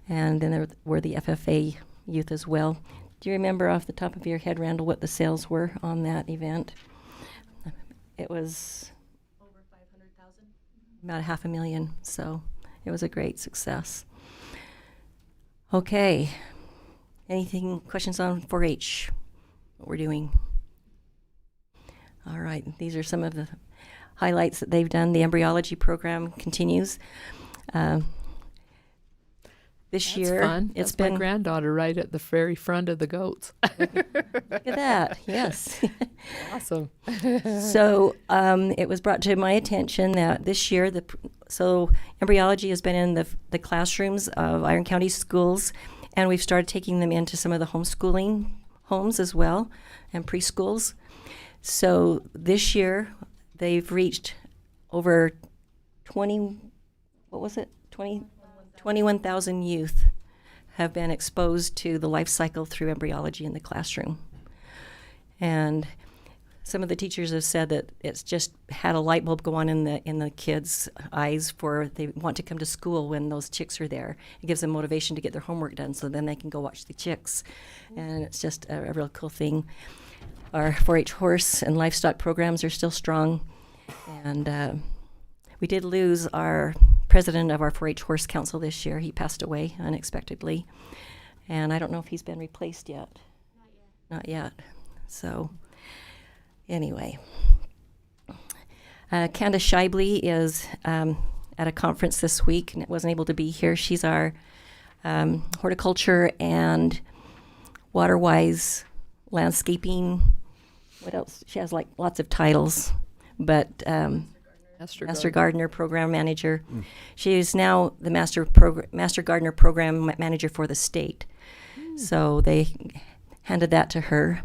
and then there were the FFA youth as well. Do you remember off the top of your head, Randall, what the sales were on that event? It was over 500,000. About $500,000, so it was a great success. Okay, questions on 4-H, what we're doing? All right, these are some of the highlights that they've done. The embryology program continues. This year, Fun. It's That's been my granddaughter right at the very front of the goats. Look at that, yes. Awesome. So it was brought to my attention that this year, embryology has been in the classrooms of Iron County schools, and we've started taking them into some of the homeschooling homes as well, and preschools. So this year, they've reached over 21,000 youth have been exposed to the life cycle through embryology in the classroom. And some of the teachers have said that it's just had a light bulb go on in the kids' eyes for they want to come to school when those chicks are there. It gives them motivation to get their homework done, so then they can go watch the chicks. And it's just a real cool thing. Our 4-H horse and livestock programs are still strong. And we did lose our president of our 4-H Horse Council this year. He passed away unexpectedly. And I don't know if he's been replaced yet. Not yet. So anyway. Candace Shibley is at a conference this week and wasn't able to be here. She's our horticulture and water-wise landscaping. What else? She has lots of titles. But Master Gardener Program Manager. She is now the Master Gardener Program Manager for the state. So they handed that to her.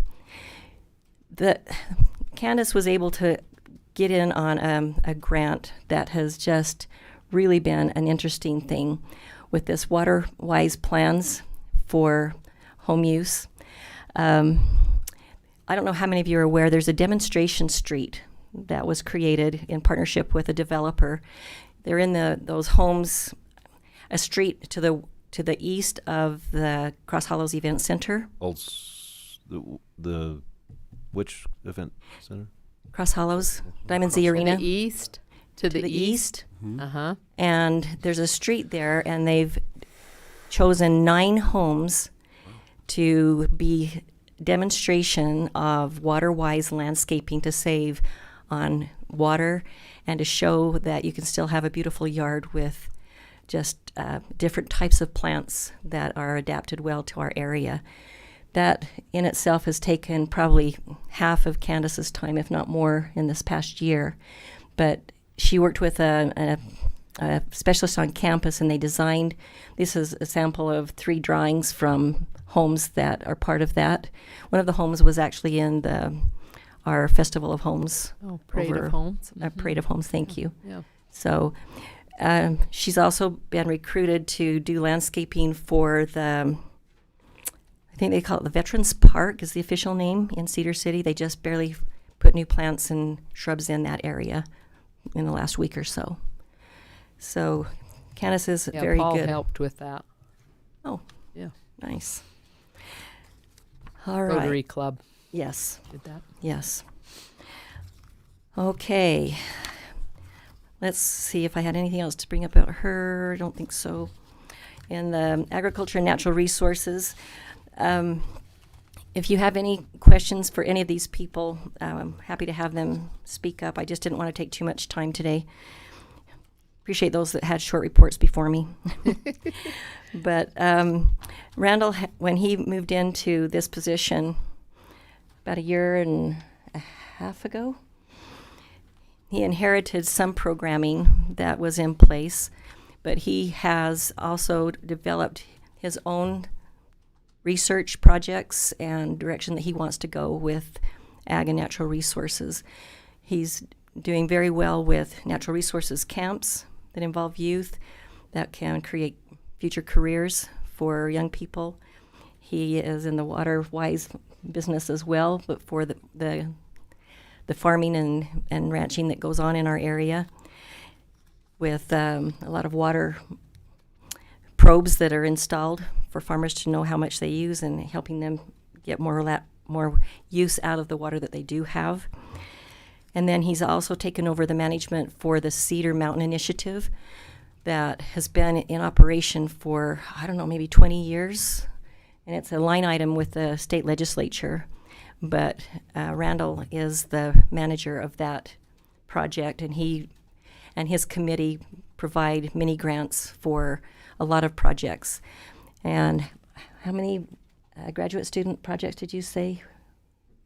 Candace was able to get in on a grant that has just really been an interesting thing with this water-wise plans for home use. I don't know how many of you are aware, there's a demonstration street that was created in partnership with a developer they're in those homes, a street to the east of the Cross Hollows Event Center. The which event center? Cross Hollows, Diamond Z Arena. To the east. To the east. Uh-huh. And there's a street there, and they've chosen 9 homes to be demonstration of water-wise landscaping to save on water and to show that you can still have a beautiful yard with just different types of plants that are adapted well to our area. That in itself has taken probably half of Candace's time, if not more, in this past year. But she worked with a specialist on campus, and they designed, this is a sample of 3 drawings from homes that are part of that. One of the homes was actually in our Festival of Homes. Oh, Parade of Homes. Parade of Homes, thank you. Yeah. So she's also been recruited to do landscaping for I think they call it the Veterans Park is the official name in Cedar City. They just barely put new plants and shrubs in that area in the last week or so. So Candace is very Paul good. helped with that. Oh, yeah. Nice. All right. Rotary Club. Yes. Did that. Yes. Okay. Let's see if I had anything else to bring up about her. I don't think so. In the Agriculture and Natural Resources, if you have any questions for any of these people, I'm happy to have them speak up. I just didn't want to take too much time today. Appreciate those that had short reports before me. But Randall, when he moved into this position about 1.5 years ago, he inherited some programming that was in place, but he has also developed his own research projects and direction that he wants to go with ag and natural resources. He's doing very well with natural resources camps that involve youth that can create future careers for young people. He is in the water-wise business as well, but for the farming and ranching that goes on in our area with a lot of water probes that are installed for farmers to know how much they use and helping them get more use out of the water that they do have. And then he's also taken over the management for the Cedar Mountain Initiative that has been in operation for, I don't know, maybe 20 years. And it's a line item with the state legislature. But Randall is the manager of that project, and he and his committee provide mini grants for a lot of projects. And how many graduate student projects did you say?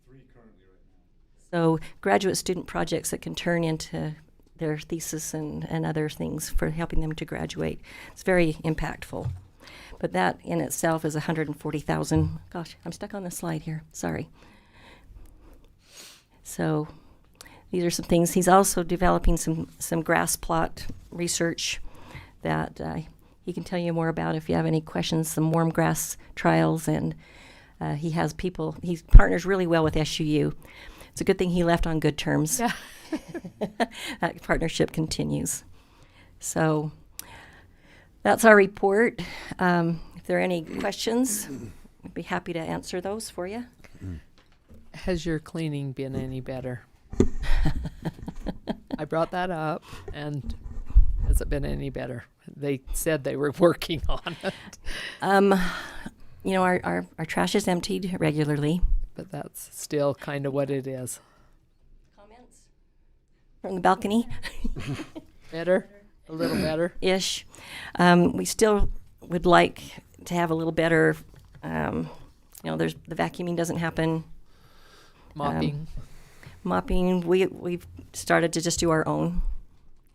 3 currently right now. So graduate student projects that can turn into their thesis and other things for helping them to graduate. It's very impactful. But that in itself is $140,000. Gosh, I'm stuck on the slide here. Sorry. So these are some things. He's also developing some grass plot research that he can tell you more about if you have any questions, some warm grass trials, and he has people, he partners really well with SUU. It's a good thing he left on good terms. Yeah. That partnership continues. So that's our report. If there are any questions, I'd be happy to answer those for you. Has your cleaning been any better? I brought that up, and has it been any better? They said they were working on it. You know, our trash is emptied regularly. But that's still kind of what it is. Comments from the balcony? Better? A little better? Ish. We still would like to have a little better, you know, the vacuuming doesn't happen. Mopping, we've started to just do our own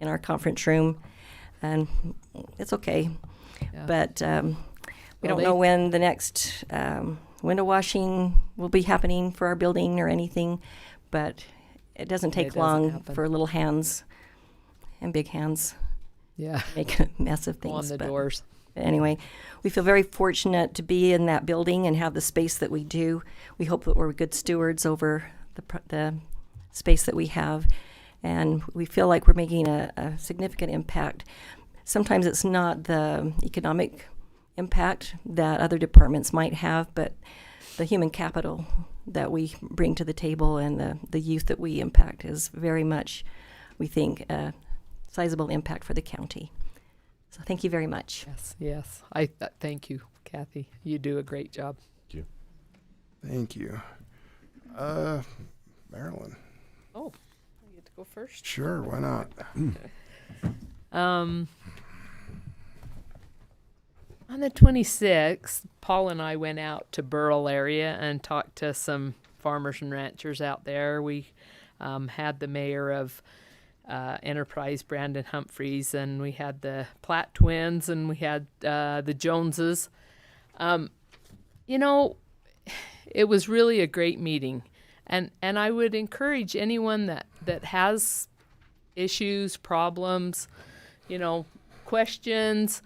in our conference room, and it's okay. Yeah. But we don't know when the next window washing will be happening for our building or anything, but it doesn't take long for little hands and big hands. Yeah. Make a mess of things. On the doors. But anyway, we feel very fortunate to be in that building and have the space that we do. We hope that we're good stewards over the space that we have. and we feel like we're making a significant impact. Sometimes it's not the economic impact that other departments might have, but the human capital that we bring to the table and the youth that we impact is very much, we think, a sizable impact for the county. So thank you very much. Yes. Thank you, Kathy. You do a great job. Thank you. Marilyn. Oh, I get to go first? Sure, why not? On the 26th, Paul and I went out to Burrell area and talked to some farmers and ranchers out there. We had the mayor of Enterprise, Brandon Humphreys, and we had the Platt twins, and we had the Joneses. You know, it was really a great meeting, and I would encourage anyone that has issues, problems, you know, questions,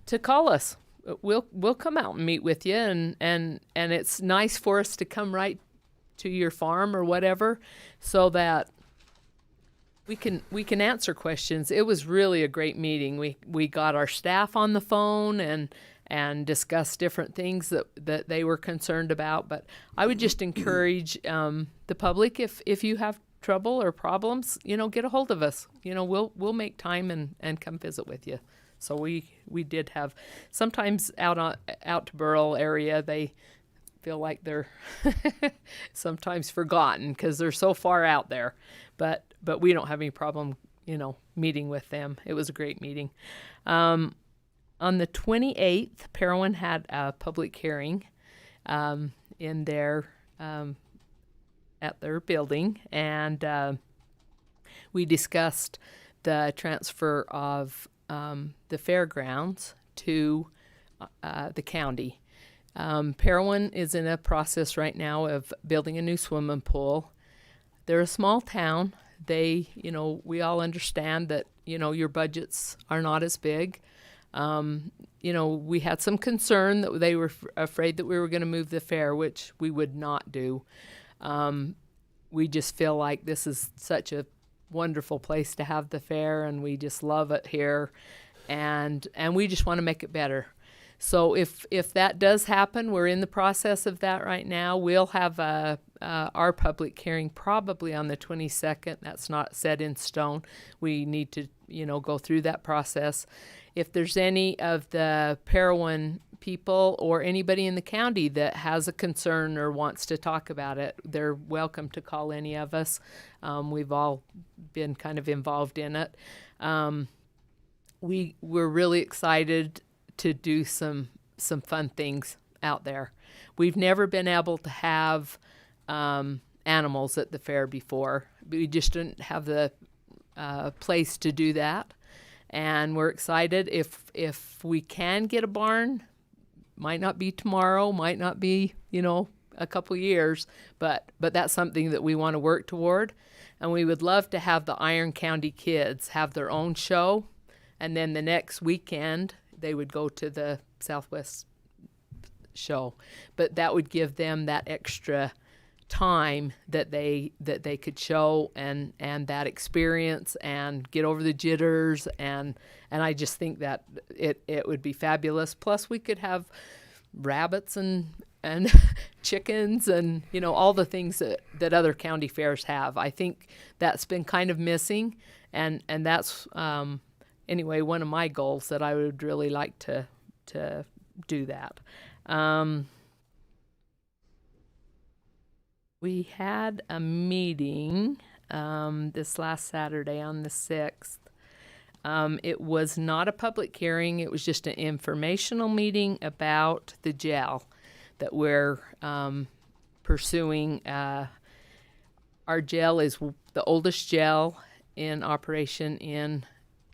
to call us. We'll come out and meet with you, and it's nice for us to come right to your farm or whatever, so that we can answer questions. It was really a great meeting. We got our staff on the phone and discussed different things that they were concerned about. But I would just encourage the public, if you have trouble or problems, you know, get a hold of us. You know, we'll make time and come visit with you. So we did have, sometimes out to Burrell area, they feel like they're sometimes forgotten because they're so far out there. But we don't have any problem, you know, meeting with them. It was a great meeting. On the 28th, Parowan had a public hearing in their at their building, and we discussed the transfer of the fairgrounds to the county. Parowan is in a process right now of building a new swimming pool. They're a small town. They, you know, we all understand that, you know, your budgets are not as big. You know, we had some concern that they were afraid that we were going to move the fair, which we would not do. We just feel like this is such a wonderful place to have the fair, and we just love it here, and we just want to make it better. So if that does happen, we're in the process of that right now. We'll have our public hearing probably on the 22nd. That's not set in stone. We need to, you know, go through that process. If there's any of the Parowan people or anybody in the county that has a concern or wants to talk about it, they're welcome to call any of us. We've all been kind of involved in it. We're really excited to do some fun things out there. We've never been able to have animals at the fair before. We just didn't have the place to do that. And we're excited if we can get a barn. Might not be tomorrow, might not be, you know, a couple years, but that's something that we want to work toward. And we would love to have the Iron County kids have their own show, and then the next weekend they would go to the Southwest show. But that would give them that extra time that they could show and that experience and get over the jitters, and I just think that it would be fabulous. Plus we could have rabbits and chickens and, you know, all the things that other county fairs have. I think that's been kind of missing, and that's anyway one of my goals, that I would really like to do that. We had a meeting this last Saturday on the 6th. It was not a public hearing. It was just an informational meeting about the gel that we're pursuing. Our gel is the oldest gel in operation in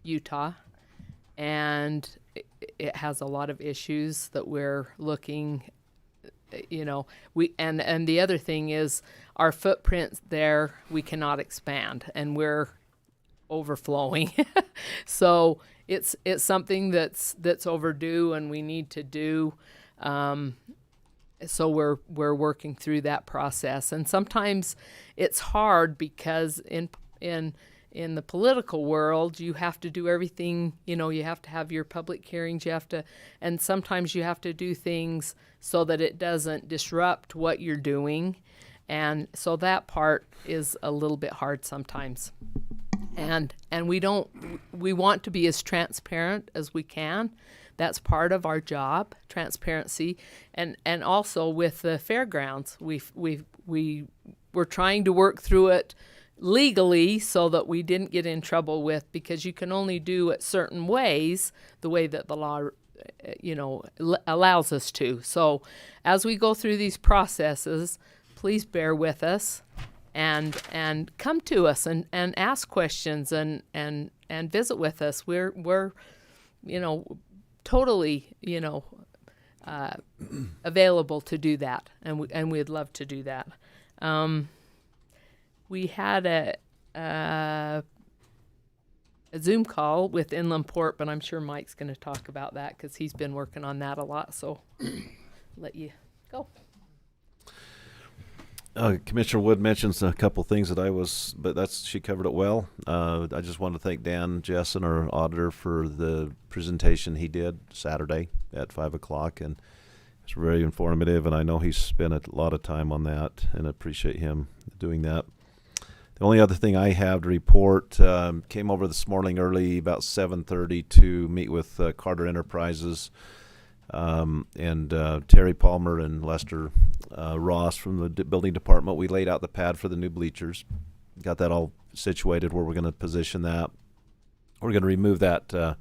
Utah, and it has a lot of issues that we're looking. You know, and the other thing is our footprint there, we cannot expand, and we're overflowing. So it's something that's overdue, and we need to do. So we're working through that process, and sometimes it's hard because in the political world, you have to do everything, you have to have your public hearings, and sometimes you have to do things so that it doesn't disrupt what you're doing. And so that part is a little bit hard sometimes. And we want to be as transparent as we can. That's part of our job, transparency. And also with the fairgrounds, we're trying to work through it legally so that we didn't get in trouble with, because you can only do it certain ways, the way that the law allows us to. So as we go through these processes, please bear with us and come to us and ask questions and visit with us. We're totally available to do that, and we'd love to do that. We had a Zoom call with Inland Port, but I'm sure Mike's going to talk about that because he's been working on that a lot. So let you go. Commissioner Wood mentions a couple things but she covered it well. I just want to thank Dan Jessen, our auditor, for the presentation he did Saturday at 5:00, and it's very informative, and I know he's spent a lot of time on that, and I appreciate him doing that. The only other thing I have to report, came over this morning early, about 7:30, to meet with Carter Enterprises, and Terry Palmer and Lester Ross from the building department. We laid out the pad for the new bleachers, got that all situated where we're going to position that. We're going to remove that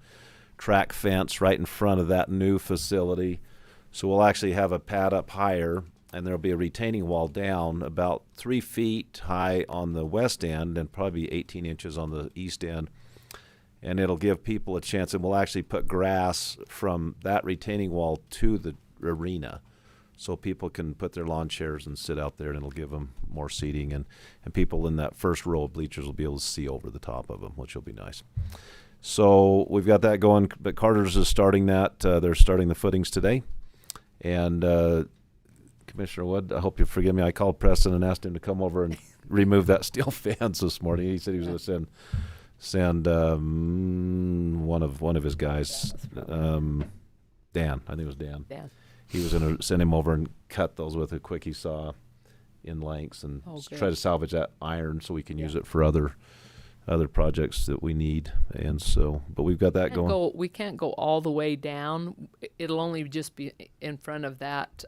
track fence right in front of that new facility, so we'll actually have a pad up higher, and there'll be a retaining wall down about 3 feet high on the west end and probably 18 inches on the east end. And it'll give people a chance, and we'll actually put grass from that retaining wall to the arena, so people can put their lawn chairs and sit out there, and it'll give them more seating, and people in that first row of bleachers will be able to see over the top of them, which will be nice. So we've got that going, but Carter's is starting that. They're starting the footings today. And Commissioner Wood, I hope you forgive me. I called Preston and asked him to come over and remove that steel fence this morning. He said he was going to send one of his guys, Dan. I think it was Dan. He was going to send him over and cut those with a quickie saw in lengths and try to salvage that iron so we can use it for other projects that we need. And so, but we've got that going. We can't go all the way down. It'll only just be in front of that,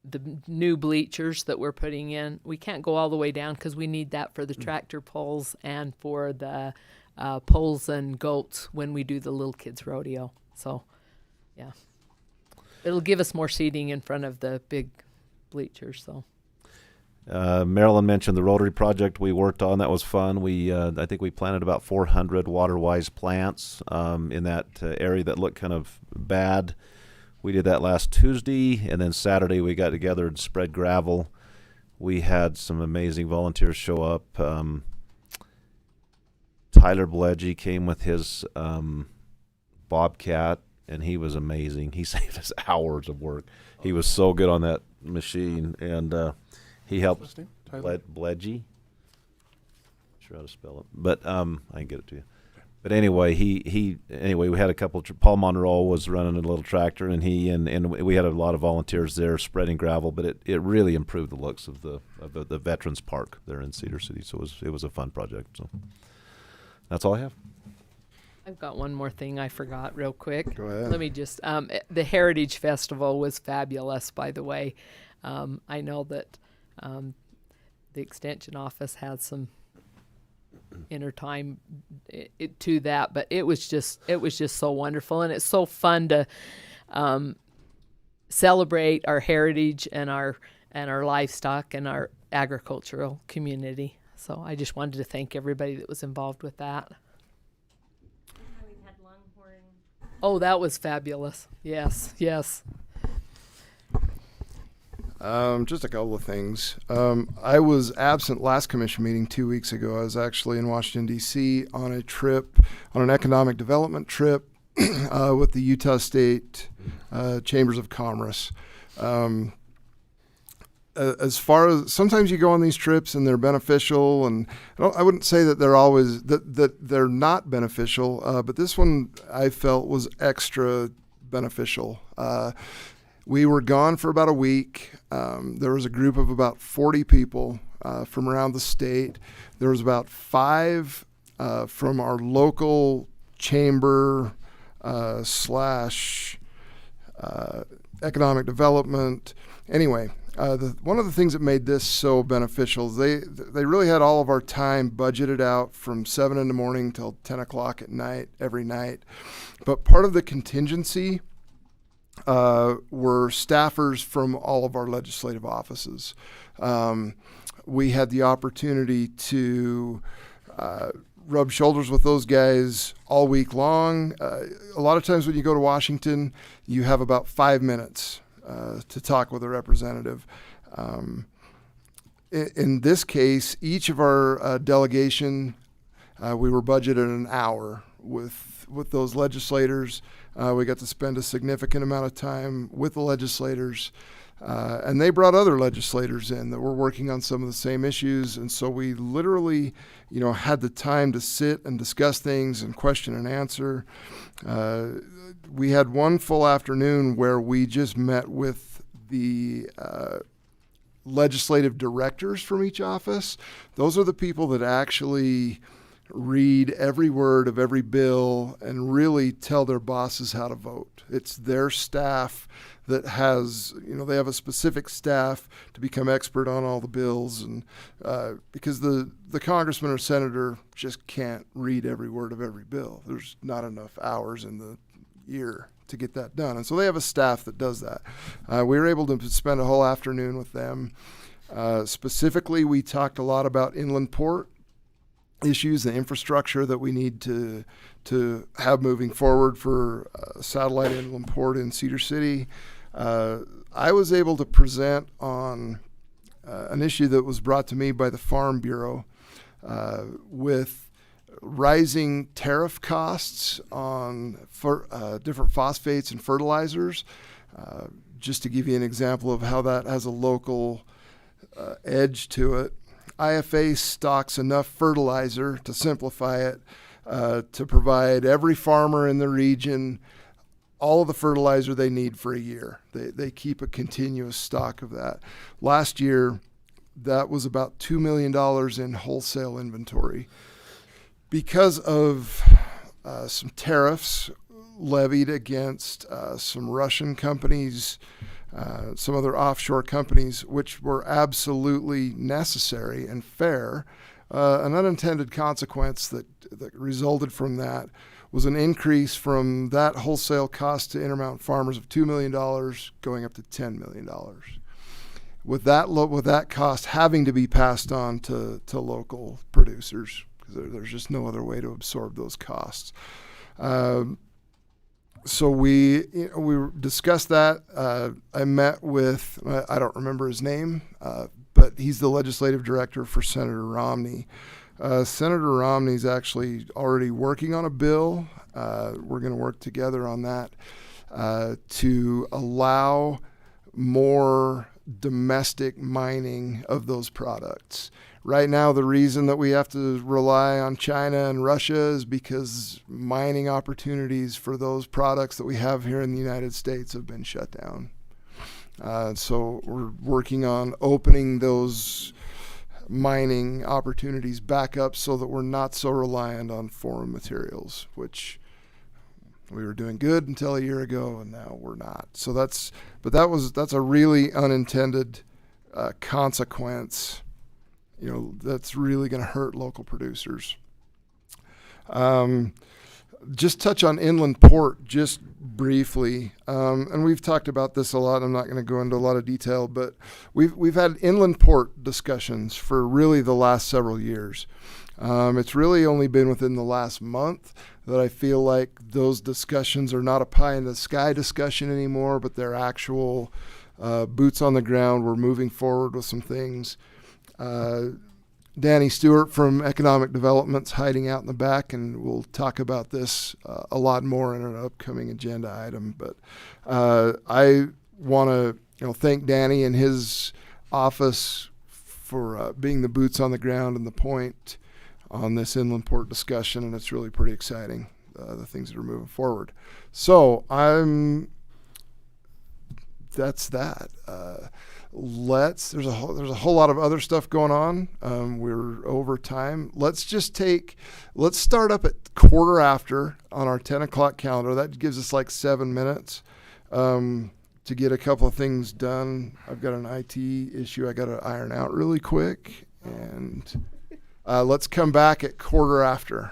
the new bleachers that we're putting in. We can't go all the way down because we need that for the tractor poles and for the poles and goats when we do the little kids rodeo. So, yeah. It'll give us more seating in front of the big bleachers. So, Marilyn mentioned the Rotary project we worked on. That was fun. I think we planted about 400 water-wise plants in that area that looked kind of bad. We did that last Tuesday, and then Saturday we got together and spread gravel. We had some amazing volunteers show up. Tyler Bledgy came with his Bobcat, and he was amazing. He saved us hours of work. He was so good on that machine, and he helped. Bledgy. Not sure how to spell it, but I can get it to you. But anyway, anyway, we had a couple. Paul Monroe was running a little tractor, and and we had a lot of volunteers there spreading gravel. But it really improved the looks of the Veterans Park there in Cedar City. So it was a fun project. So that's all I have. I've got one more thing I forgot real quick. Go ahead. Let me just, the Heritage Festival was fabulous, by the way. I know that the Extension Office had some inner time to that, but it was just so wonderful, and it's so fun to celebrate our heritage and our livestock and our agricultural community. So I just wanted to thank everybody that was involved with that. Oh, that was fabulous. Yes. Just a couple of things. I was absent last commission meeting 2 weeks ago. I was actually in Washington, D.C. on an economic development trip with the Utah State Chambers of Commerce. as far as sometimes you go on these trips and they're beneficial, and I wouldn't say that they're always that they're not beneficial, but this one I felt was extra beneficial. We were gone for about a week. There was a group of about 40 people from around the state. There was about 5 from our local chamber slash economic development. Anyway, one of the things that made this so beneficial is they really had all of our time budgeted out from 7 in the morning till 10 o'clock at night every night. But part of the contingency were staffers from all of our legislative offices. We had the opportunity to rub shoulders with those guys all week long. A lot of times when you go to Washington, you have about 5 minutes to talk with a representative. In this case, each of our delegation, we were budgeted an hour with those legislators. We got to spend a significant amount of time with the legislators. And they brought other legislators in that were working on some of the same issues. And so we literally, had the time to sit and discuss things and question and answer. We had one full afternoon where we just met with the legislative directors from each office. Those are the people that actually read every word of every bill and really tell their bosses how to vote. It's their staff that has, they have a specific staff to become expert on all the bills, and because the congressman or senator just can't read every word of every bill. There's not enough hours in the year to get that done, and so they have a staff that does that. We were able to spend a whole afternoon with them. Specifically, we talked a lot about inland port issues, the infrastructure that we need to have moving forward for satellite inland port in Cedar City. I was able to present on an issue that was brought to me by the Farm Bureau with rising tariff costs on different phosphates and fertilizers. Just to give you an example of how that has a local edge to it, IFA stocks enough fertilizer, to simplify it, to provide every farmer in the region all of the fertilizer they need for a year. They keep a continuous stock of that. Last year, that was about $2 million in wholesale inventory. Because of some tariffs levied against some Russian companies, some other offshore companies, which were absolutely necessary and fair, an unintended consequence that resulted from that was an increase from that wholesale cost to Intermountain farmers of $2 million going up to $10 million. With that cost having to be passed on to local producers, because there's just no other way to absorb those costs. So we discussed that. I met with, I don't remember his name, but he's the legislative director for Senator Romney. Senator Romney's actually already working on a bill. We're going to work together on that to allow more domestic mining of those products. Right now, the reason that we have to rely on China and Russia is because mining opportunities for those products that we have here in the United States have been shut down. So we're working on opening those mining opportunities back up so that we're not so reliant on foreign materials, which we were doing good until a year ago, and now we're not. So that's a really unintended consequence. That's really going to hurt local producers. Just touch on inland port just briefly, and we've talked about this a lot. I'm not going to go into a lot of detail, but we've had inland port discussions for really the last several years. It's really only been within the last month that I feel like those discussions are not a pie in the sky discussion anymore, but they're actual boots on the ground. We're moving forward with some things. Danny Stewart from Economic Development's hiding out in the back, and we'll talk about this a lot more in an upcoming agenda item. But I want to thank Danny and his office for being the boots on the ground and the point on this inland port discussion, and it's really pretty exciting, the things that are moving forward. So that's that. There's a whole lot of other stuff going on. We're over time. Let's start up at quarter after on our 10 o'clock calendar. That gives us like 7 minutes to get a couple of things done. I've got an IT issue I got to iron out really quick, and let's come back at quarter after.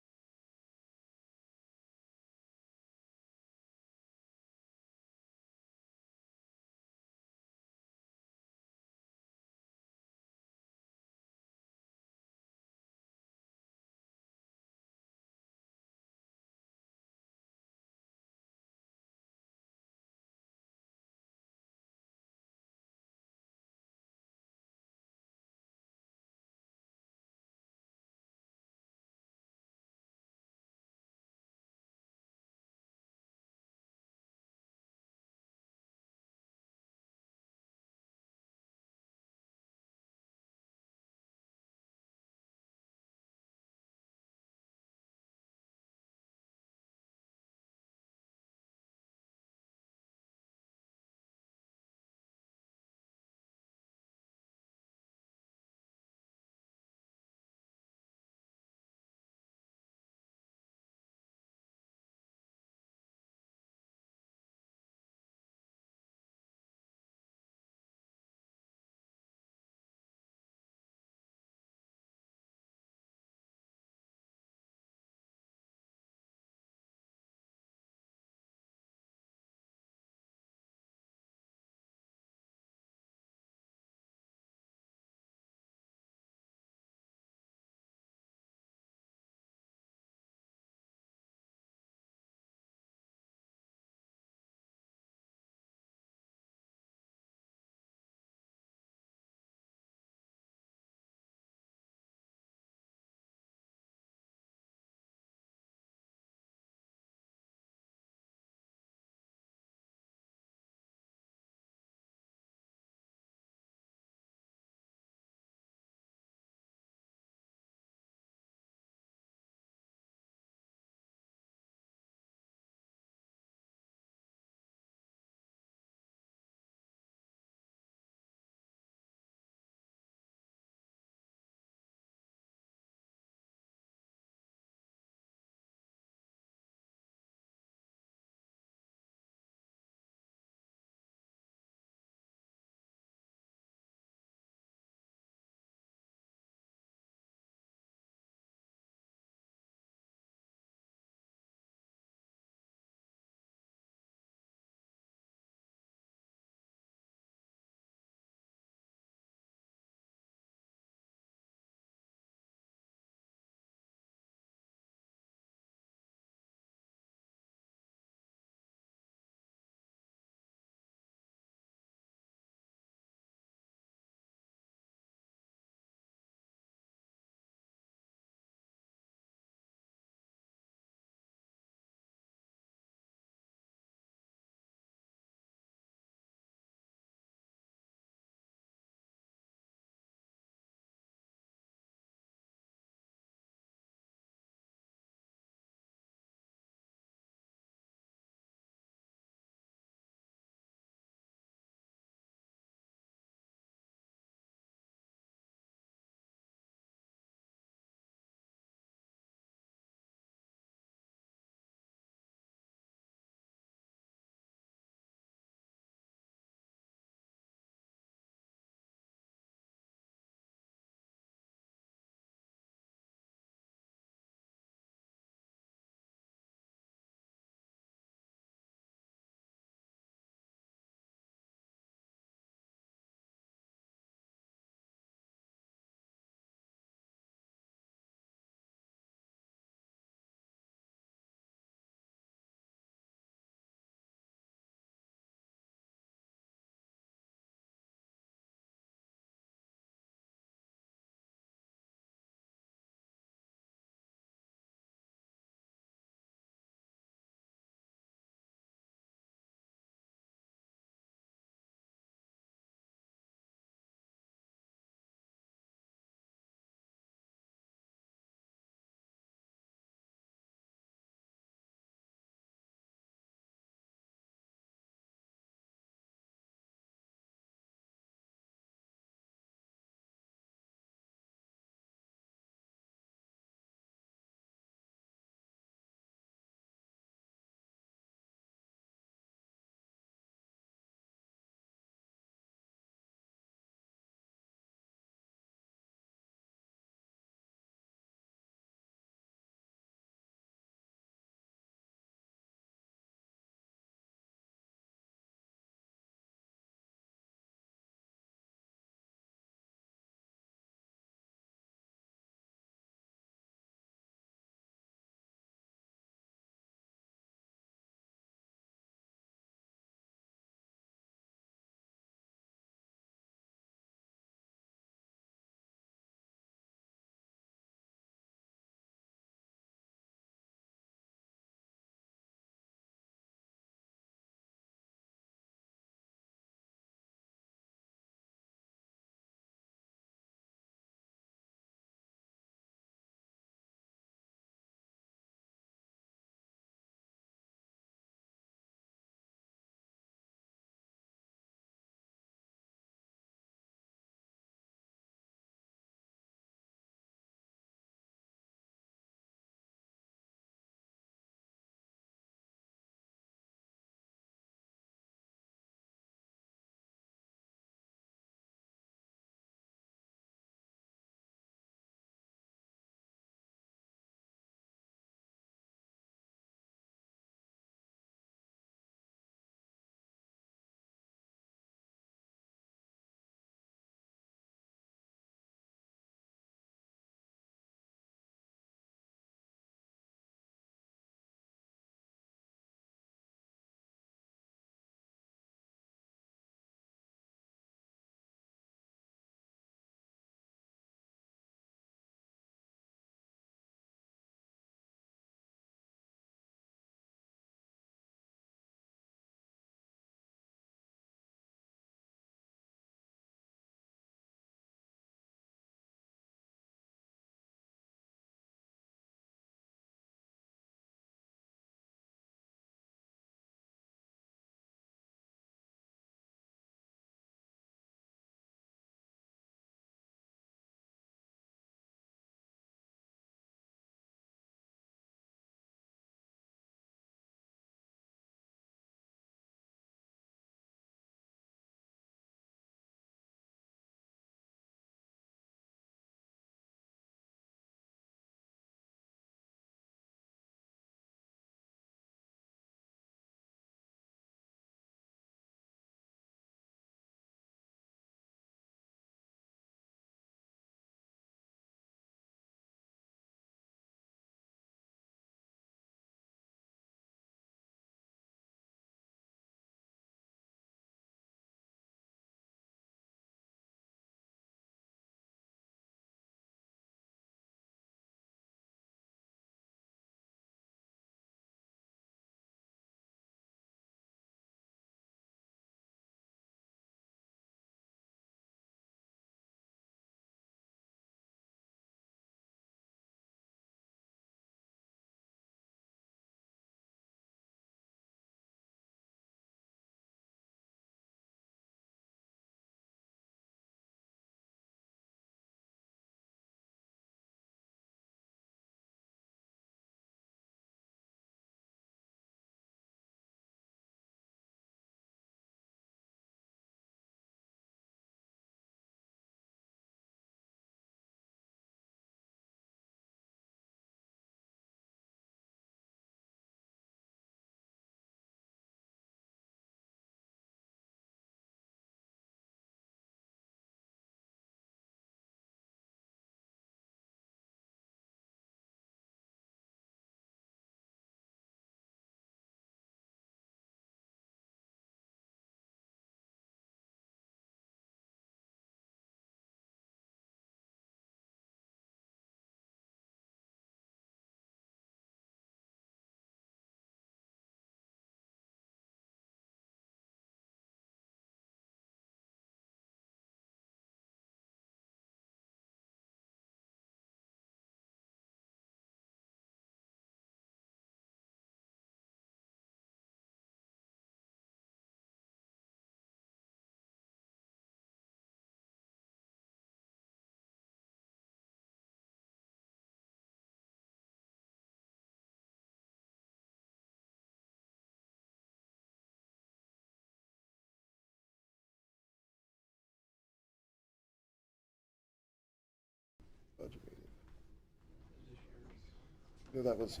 No, that was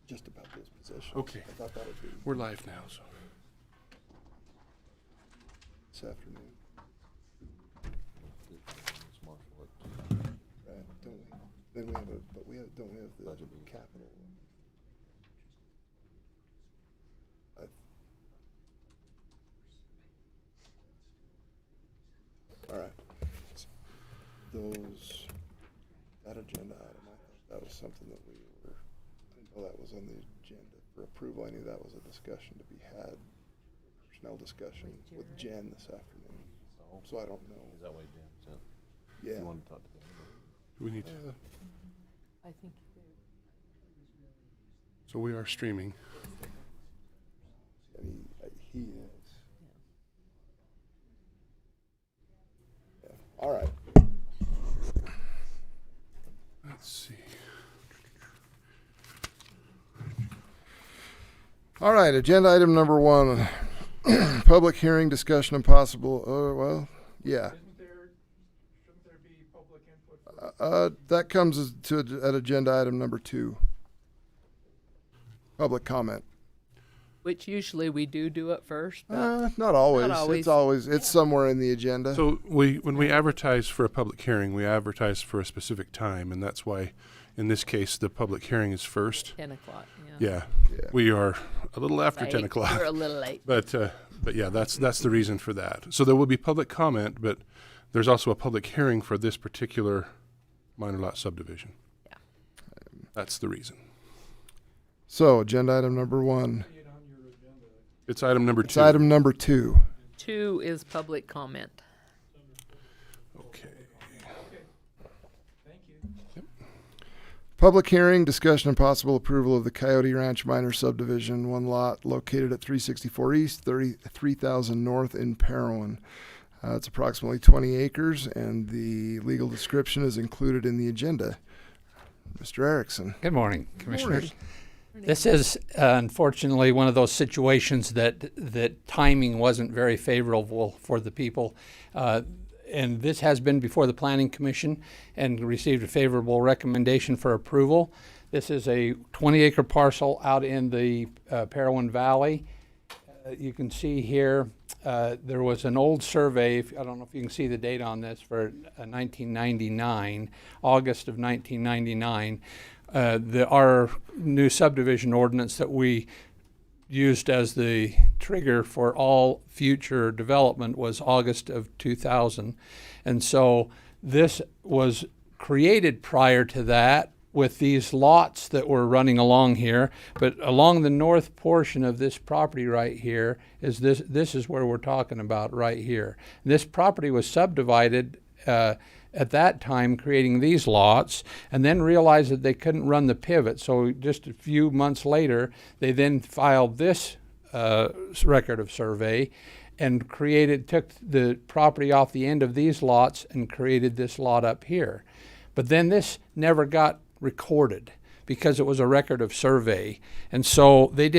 just about those positions. Okay. I thought that would be We're live now, so. this afternoon. Right, don't we? Then we have don't we have the capital? All right. That agenda item, I thought that was something that we were, I didn't know that was on the agenda for approval. I knew that was a discussion to be had, personnel discussion with Jen this afternoon. So I don't know. Is that why Jen said? Yeah. You want to talk to them? Do we need to? I think So we are streaming. And he is. Yeah. All right. Let's see. All right, agenda item number 1, public hearing, discussion, and possible, yeah. Shouldn't there be public input? That comes at agenda item number 2. Public comment. which usually we do it first. Not always. Not always. It's somewhere in the agenda. So when we advertise for a public hearing, we advertise for a specific time, and that's why, in this case, the public hearing is first. 10 o'clock, Yeah. Yeah. We are a little after 10 Late. o'clock. We're a little late. But yeah, that's the reason for that. So there will be public comment, but there's also a public hearing for this particular minor lot subdivision. Yeah. That's the reason. So agenda item number 1. It's item number 2. It's item number 2. 2 is public comment. Okay. Thank you. Public hearing, discussion, and possible approval of the Coyote Ranch minor subdivision, 1 lot located at 364 East, 33,000 North in Parowan. It's approximately 20 acres, and the legal description is included in the agenda. Mr. Erickson. Good morning, Commissioners. This is unfortunately one of those situations that timing wasn't very favorable for the people. And this has been before the Planning Commission and received a favorable recommendation for approval. This is a 20-acre parcel out in the Parowan Valley. You can see here there was an old survey, I don't know if you can see the date on this, for 1999, August of 1999. Our new subdivision ordinance that we used as the trigger for all future development was August of 2000. And so this was created prior to that with these lots that were running along here. But along the north portion of this property right here is this is where we're talking about right here. This property was subdivided at that time, creating these lots, and then realized that they couldn't run the pivot. So just a few months later, they then filed this record of survey and took the property off the end of these lots and created this lot up here. But then this never got recorded because it was a record of survey. And so they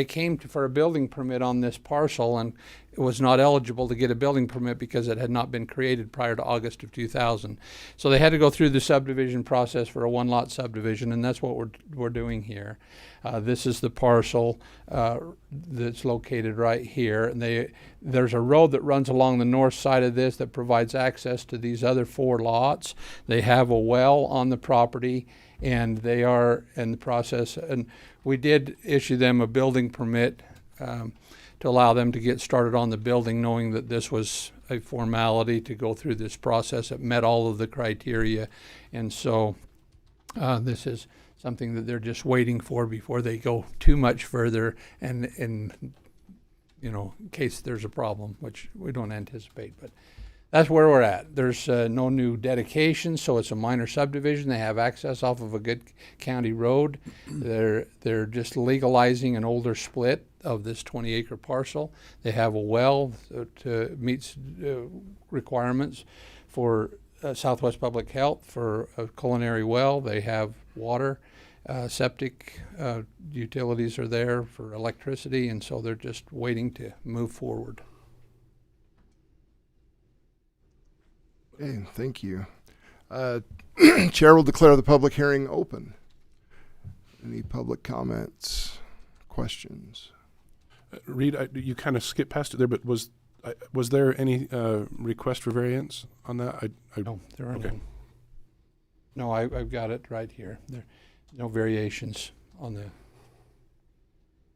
came for a building permit on this parcel, and it was not eligible to get a building permit because it had not been created prior to August of 2000. So they had to go through the subdivision process for a 1-lot subdivision, and that's what we're doing here. This is the parcel that's located right here. And there's a road that runs along the north side of this that provides access to these other 4 lots. They have a well on the property, and they are in the process. And we did issue them a building permit to allow them to get started on the building, knowing that this was a formality to go through this process. It met all of the criteria. And so this is something that they're just waiting for before they go too much further and in case there's a problem, which we don't anticipate. But that's where we're at. There's no new dedication, so it's a minor subdivision. They have access off of a good county road. They're just legalizing an older split of this 20-acre parcel. They have a well that meets requirements for Southwest Public Health for a culinary well. They have water, septic utilities are there for electricity, and so they're just waiting to move forward. Okay, thank you. Chair will declare the public hearing open. Any public comments, questions? Reed, you kind of skipped past it there, but was there any request for variance on that? No, there are okay. none. No, I've got it right here. There, no variations on the,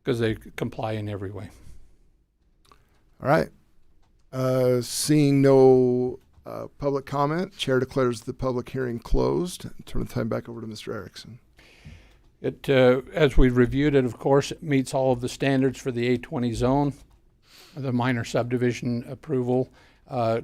because they comply in every way. All right. Seeing no public comment, Chair declares the public hearing closed. Turn the time back over to Mr. Erickson. It, as we reviewed it, of course, it meets all of the standards for the A20 zone, the minor subdivision approval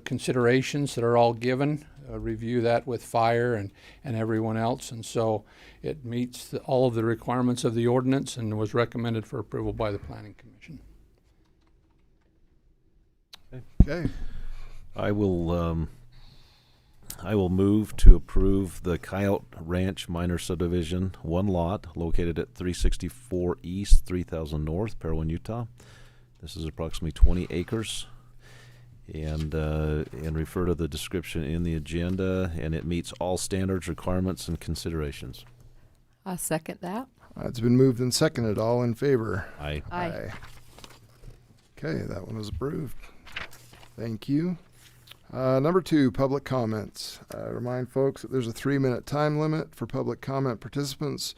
considerations that are all given. Review that with fire and everyone else, and so it meets all of the requirements of the ordinance and was recommended for approval by the Planning Commission. Okay. I will move to approve the Coyote Ranch minor subdivision, one lot located at 364 East, 3000 North, Parowan, Utah. This is approximately 20 acres. And refer to the description in the agenda, and it meets all standards, requirements, and considerations. I'll second that. It's been moved and seconded. All in favor? Aye. Aye. Okay, that one was approved. Thank you. Number 2, public comments. Remind folks that there's a 3-minute time limit for public comment. Participants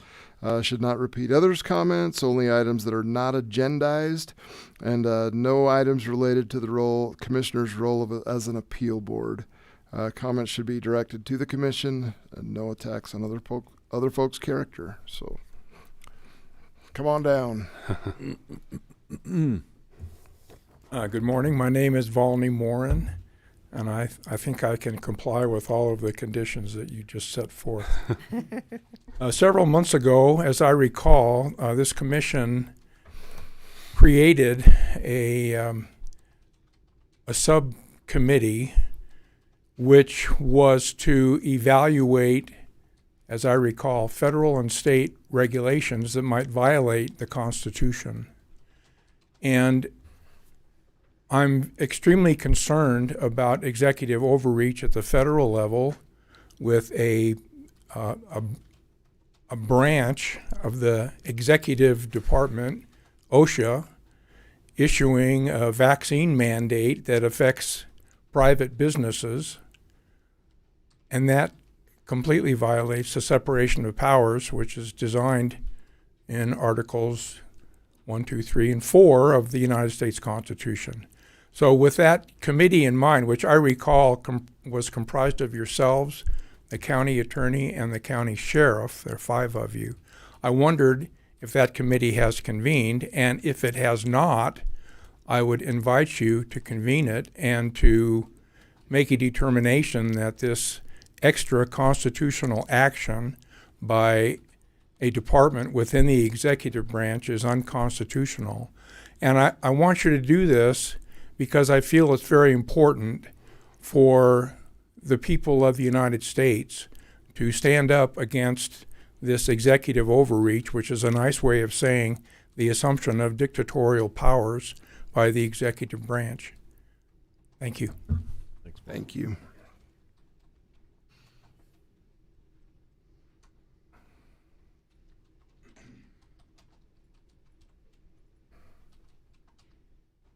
should not repeat others' comments, only items that are not agendized, and no items related to the commissioner's role as an appeal board. Comments should be directed to the commission, and no attacks on other folks' character. So, come on down. Good morning. My name is Volney Morin, and I think I can comply with all of the conditions that you just set forth. Several months ago, as I recall, this commission created a subcommittee which was to evaluate, as I recall, federal and state regulations that might violate the Constitution. And I'm extremely concerned about executive overreach at the federal level with a branch of the executive department, OSHA, issuing a vaccine mandate that affects private businesses, and that completely violates the separation of powers, which is designed in Articles 1, 2, 3, and 4 of the United States Constitution. So with that committee in mind, which I recall was comprised of yourselves, the county attorney, and the county sheriff, there are 5 of you, I wondered if that committee has convened, and if it has not, I would invite you to convene it and to make a determination that this extra constitutional action by a department within the executive branch is unconstitutional. And I want you to do this because I feel it's very important for the people of the United States to stand up against this executive overreach, which is a nice way of saying the assumption of dictatorial powers by the executive branch. Thank you. Thank you.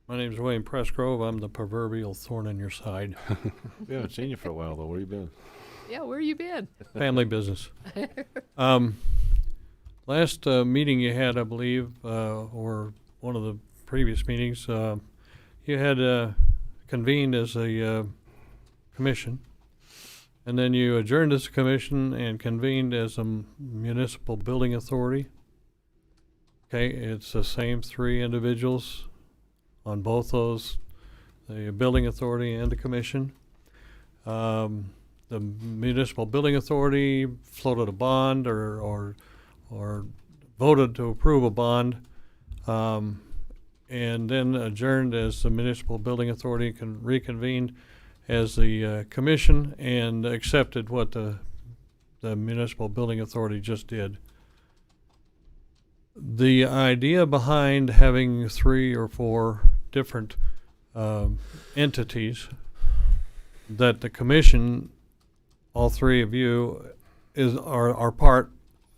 My name is Wayne Pressgrove. I'm the proverbial thorn in your side. We haven't seen you for a while, though. Where you been? Yeah, where you been? Family business. Last meeting you had, I believe, or one of the previous meetings, you had convened as a commission, and then you adjourned as a commission and convened as a municipal building authority. Okay, it's the same 3 individuals on both those, the building authority and the commission. The municipal building authority floated a bond or voted to approve a bond, and then adjourned as the municipal building authority, reconvened as the commission, and accepted what the municipal building authority just did. The idea behind having 3 or 4 different entities that the commission, all 3 of you, are part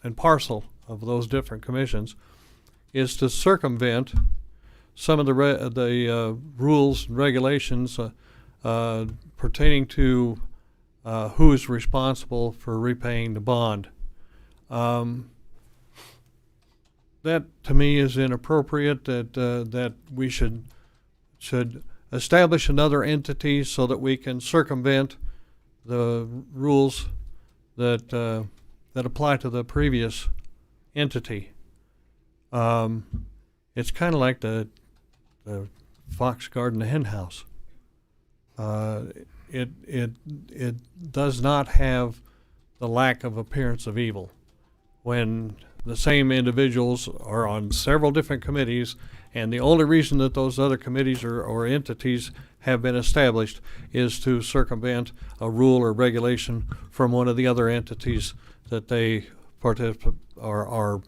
and parcel of those different commissions, is to circumvent some of the rules and regulations pertaining to who is responsible for repaying the bond. That to me is inappropriate. That we should establish another entity so that we can circumvent the rules that apply to the previous entity. It's kind of like the fox guarding the hen house. It does not have the lack of appearance of evil when the same individuals are on several different committees, and the only reason that those other committees or entities have been established is to circumvent a rule or regulation from one of the other entities that they are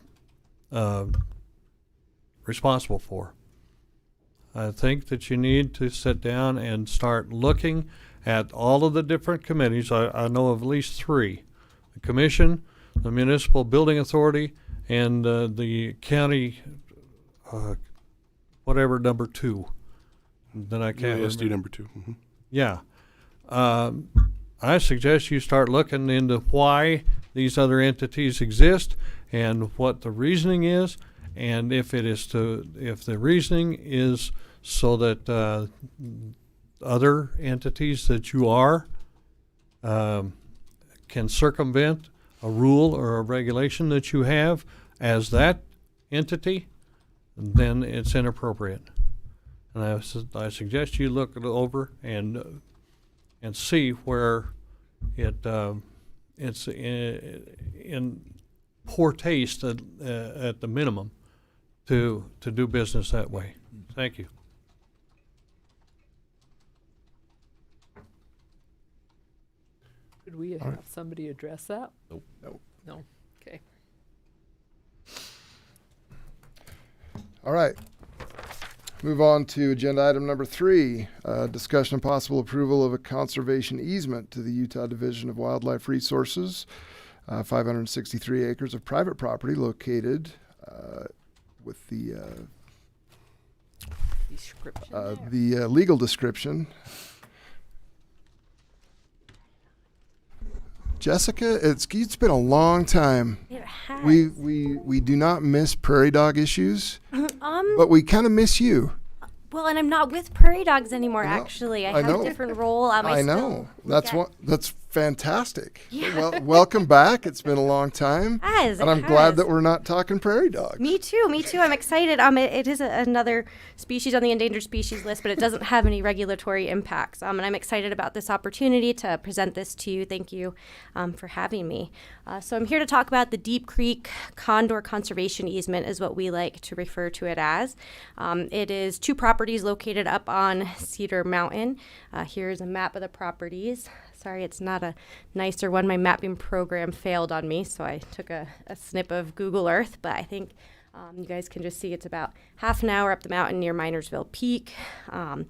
responsible for. I think that you need to sit down and start looking at all of the different committees. I know of at least 3: the commission, the municipal building authority, and the county, whatever number 2. Then I can't SD remember. number 2. Mm-hmm. Yeah. I suggest you start looking into why these other entities exist and what the reasoning is, and if the reasoning is so that other entities that you are can circumvent a rule or a regulation that you have as that entity, then it's inappropriate. And I suggest you look it over and see where it's in poor taste at the minimum to do business that way. Thank you. Could we have somebody address that? Nope. No. Okay. All right. Move on to agenda item number 3, discussion and possible approval of a conservation easement to the Utah Division of Wildlife Resources, 563 acres of private property located with the legal description. Jessica, it's been a long time. It has. We do not miss prairie dog issues, but we kind of miss you. Well, and I'm not with prairie dogs anymore. I know. Actually, I I have know. a different role. I know. That's fantastic. Yeah. Well, welcome back. It's been a long time, Yes, and I'm glad that we're not talking prairie dogs. Me too. I'm excited. It is another species on the endangered species list, but it doesn't have any regulatory impacts. And I'm excited about this opportunity to present this to you. Thank you for having me. So I'm here to talk about the Deep Creek Condor Conservation Easement, is what we like to refer to it as. It is 2 properties located up on Cedar Mountain. Here's a map of the properties. Sorry, it's not a nicer one. My mapping program failed on me, so I took a snip of Google Earth, but I think you guys can just see it's about half an hour up the mountain near Minersville Peak. What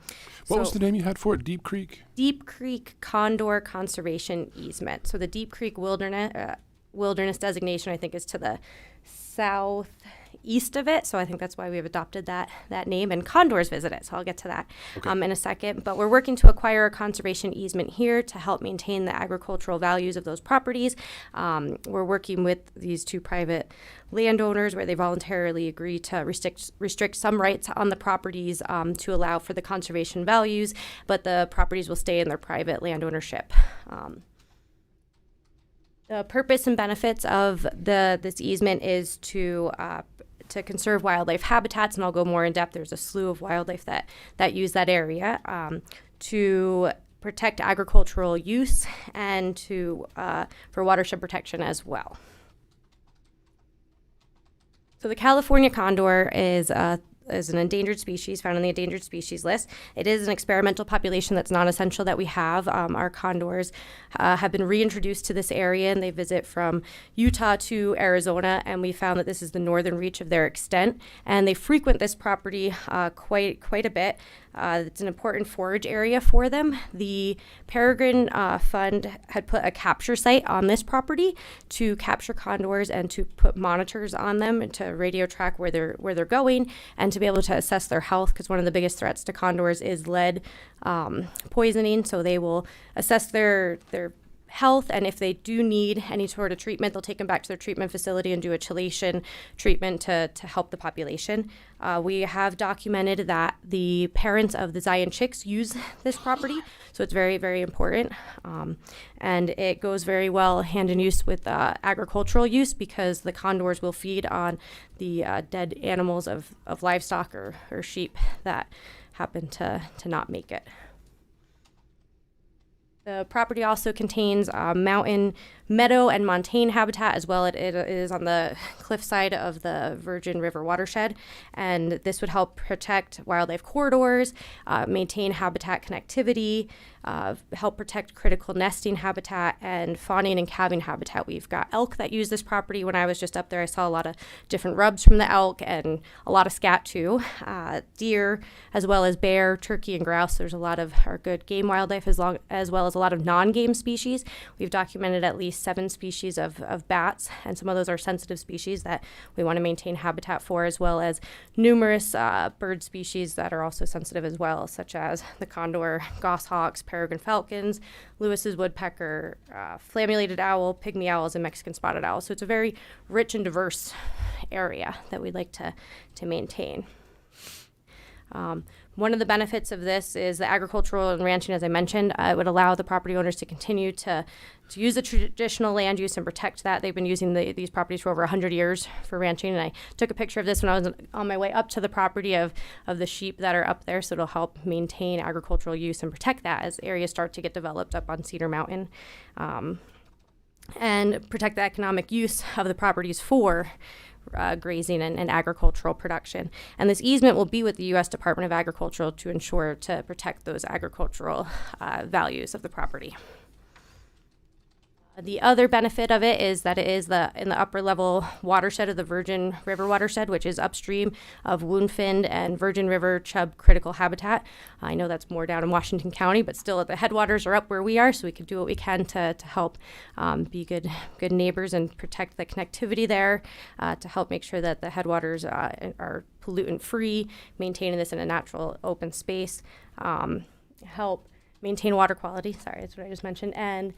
was the name you had for it? Deep Creek? Deep Creek Condor Conservation Easement. So the Deep Creek Wilderness designation, I think, is to the southeast of it. So I think that's why we've adopted that name. And condors visit it, so I'll get to that in a second. But we're working to acquire a conservation easement here to help maintain the agricultural values of those properties. We're working with these 2 private landowners where they voluntarily agree to restrict some rights on the properties to allow for the conservation values, but the properties will stay in their private land ownership. The purpose and benefits of this easement is to conserve wildlife habitats, and I'll go more in depth. There's a slew of wildlife that use that area, to protect agricultural use, and for watershed protection as well. So the California condor is an endangered species found on the endangered species list. It is an experimental population that's non-essential that we have. Our condors have been reintroduced to this area, and they visit from Utah to Arizona, and we found that this is the northern reach of their extent, and they frequent this property quite a bit. It's an important forage area for them. The Peregrine Fund had put a capture site on this property to capture condors and to put monitors on them and to radio track where they're going and to be able to assess their health, because one of the biggest threats to condors is lead poisoning. So they will assess their health, and if they do need any sort of treatment, they'll take them back to their treatment facility and do a chelation treatment to help the population. We have documented that the parents of the Zion chicks use this property, so it's very, very important. And it goes very well hand in use with agricultural use, because the condors will feed on the dead animals of livestock or sheep that happen to not make it. The property also contains mountain meadow and montane habitat, as well. It is on the cliffside of the Virgin River watershed, and this would help protect wildlife corridors, maintain habitat connectivity, help protect critical nesting habitat and fawning and calving habitat. We've got elk that use this property. When I was just up there, I saw a lot of different rubs from the elk and a lot of scat too. Deer, as well as bear, turkey, and grouse. There's a lot of our good game wildlife, as well as a lot of non-game species. We've documented at least 7 species of bats, and some of those are sensitive species that we want to maintain habitat for, as well as numerous bird species that are also sensitive as well, such as the condor, goshawks, peregrine falcons, Lewis's woodpecker, flammulated owl, pygmy owls, and Mexican spotted owl. So it's a very rich and diverse area that we'd like to maintain. One of the benefits of this is the agricultural and ranching, as I mentioned. It would allow the property owners to continue to use the traditional land use and protect that. They've been using these properties for over 100 years for ranching, and I took a picture of this when I was on my way up to the property of the sheep that are up there, so it'll help maintain agricultural use and protect that as areas start to get developed up on Cedar Mountain, and protect the economic use of the properties for grazing and agricultural production. And this easement will be with the U.S. Department of Agriculture to ensure to protect those agricultural values of the property. The other benefit of it is that it is in the upper level watershed of the Virgin River watershed, which is upstream of Woonfin and Virgin River chub critical habitat. I know that's more down in Washington County, but still the headwaters are up where we are, so we can do what we can to help be good neighbors and protect the connectivity there, to help make sure that the headwaters are pollutant free, maintaining this in a natural open space, help maintain water quality, that's what I just mentioned, and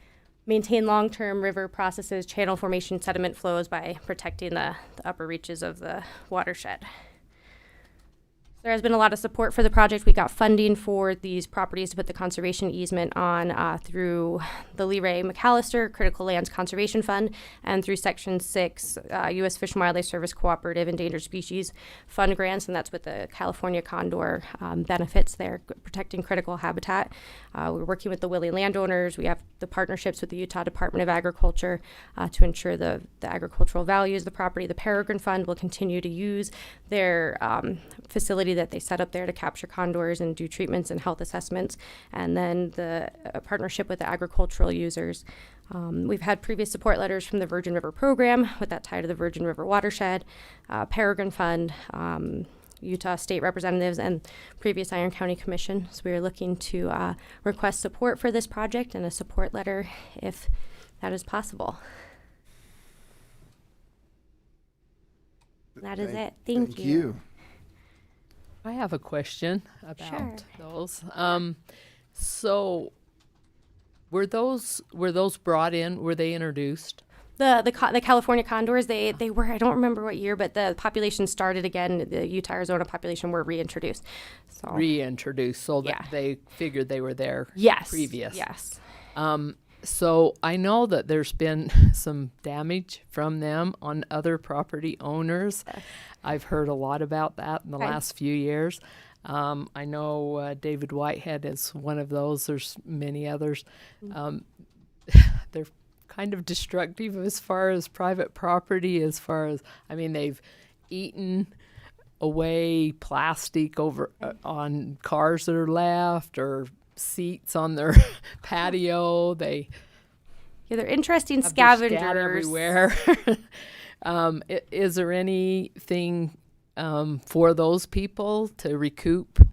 maintain long-term river processes, channel formation, sediment flows by protecting the upper reaches of the watershed. There has been a lot of support for the project. We got funding for these properties to put the conservation easement on through the Lee Ray McAllister Critical Lands Conservation Fund and through Section 6 U.S. Fish and Wildlife Service Cooperative Endangered Species Fund grants, and that's with the California condor benefits there, protecting critical habitat. We're working with the Willie landowners. We have the partnerships with the Utah Department of Agriculture to ensure the agricultural values of the property. The Peregrine Fund will continue to use their facility that they set up there to capture condors and do treatments and health assessments, and then the partnership with the agricultural users. We've had previous support letters from the Virgin River program with that tie to the Virgin River watershed, Peregrine Fund, Utah state representatives, and previous Iron County Commission. So we are looking to request support for this project and a support letter if that is possible. That is it. Thank you. I have a question about those. So were those brought in? Were they introduced? The California condors, they were, I don't remember what year, but the population started again. The Utah Arizona population were reintroduced. So That they figured they were there previous. Yes. So I know that there's been some damage from them on other property owners. I've heard a lot about that in the last few years. I know David Whitehead is one of those. There's many others. They're kind of destructive as far as private property, they've eaten away plastic over on cars that are left or seats on their patio. They're interesting scavengers everywhere. Is there anything for those people to recoup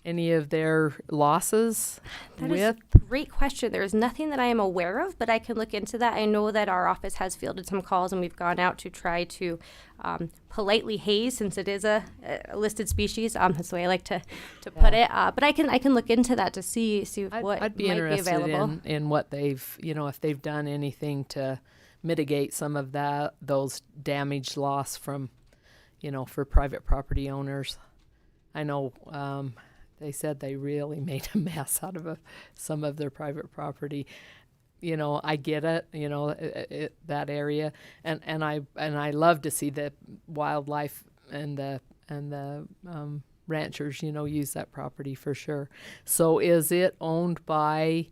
any of their losses That with? is a great question. There is nothing that I am aware of, but I can look into that. I know that our office has fielded some calls, and we've gone out to try to politely haze, since it is a listed species. That's the way I like to put it. But I can look into that to see what I'd be might interested be available. in what they've, if they've done anything to mitigate some of those damage loss from, for private property owners. I know they said they really made a mess out of some of their private property. I get it, that area, and I love to see the wildlife and the ranchers, use that property for sure. So is it owned by,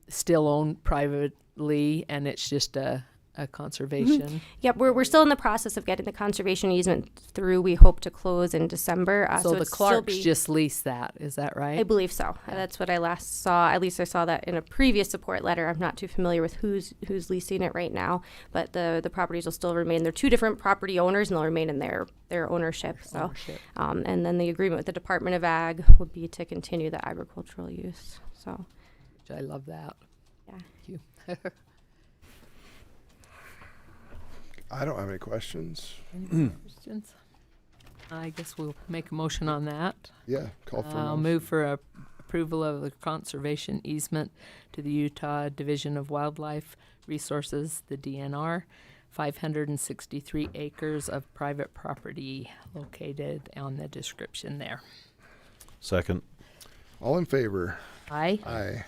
still owned privately, and it's just a conservation? Yep, we're still in the process of getting the conservation easement through. We hope to close in December. So the it's Clarks just lease that, is that right? I believe so. That's what I last saw. At least I saw that in a previous support letter. I'm not too familiar with who's leasing it right now, but the properties will still remain. They're two different property owners, and they'll remain in their ownership. So, and then the agreement with the Department of Ag would be to continue the agricultural use. So, which I love that. Yeah. Thank you. I don't have any questions. Any questions? I guess we'll make a motion on that. Yeah, call for a I'll motion. move for approval of the conservation easement to the Utah Division of Wildlife Resources, the DNR, 563 acres of private property located on the description there. Second. All in favor? Aye. Aye.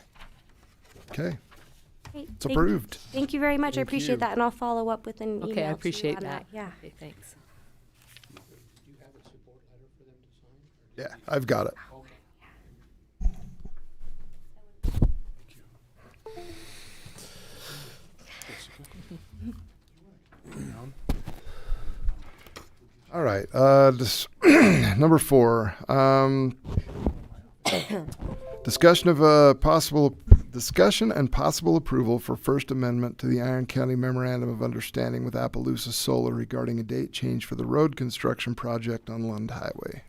Okay. Great. It's approved. Thank you very much. I Thank appreciate you. that, and I'll follow up with an email. Okay, I to you appreciate on that. Yeah. Okay, thanks. Yeah, I've got it. All right. Number 4. Discussion and possible approval for First Amendment to the Iron County Memorandum of Understanding with Appaloosa Solar regarding a date change for the road construction project on Lund Highway.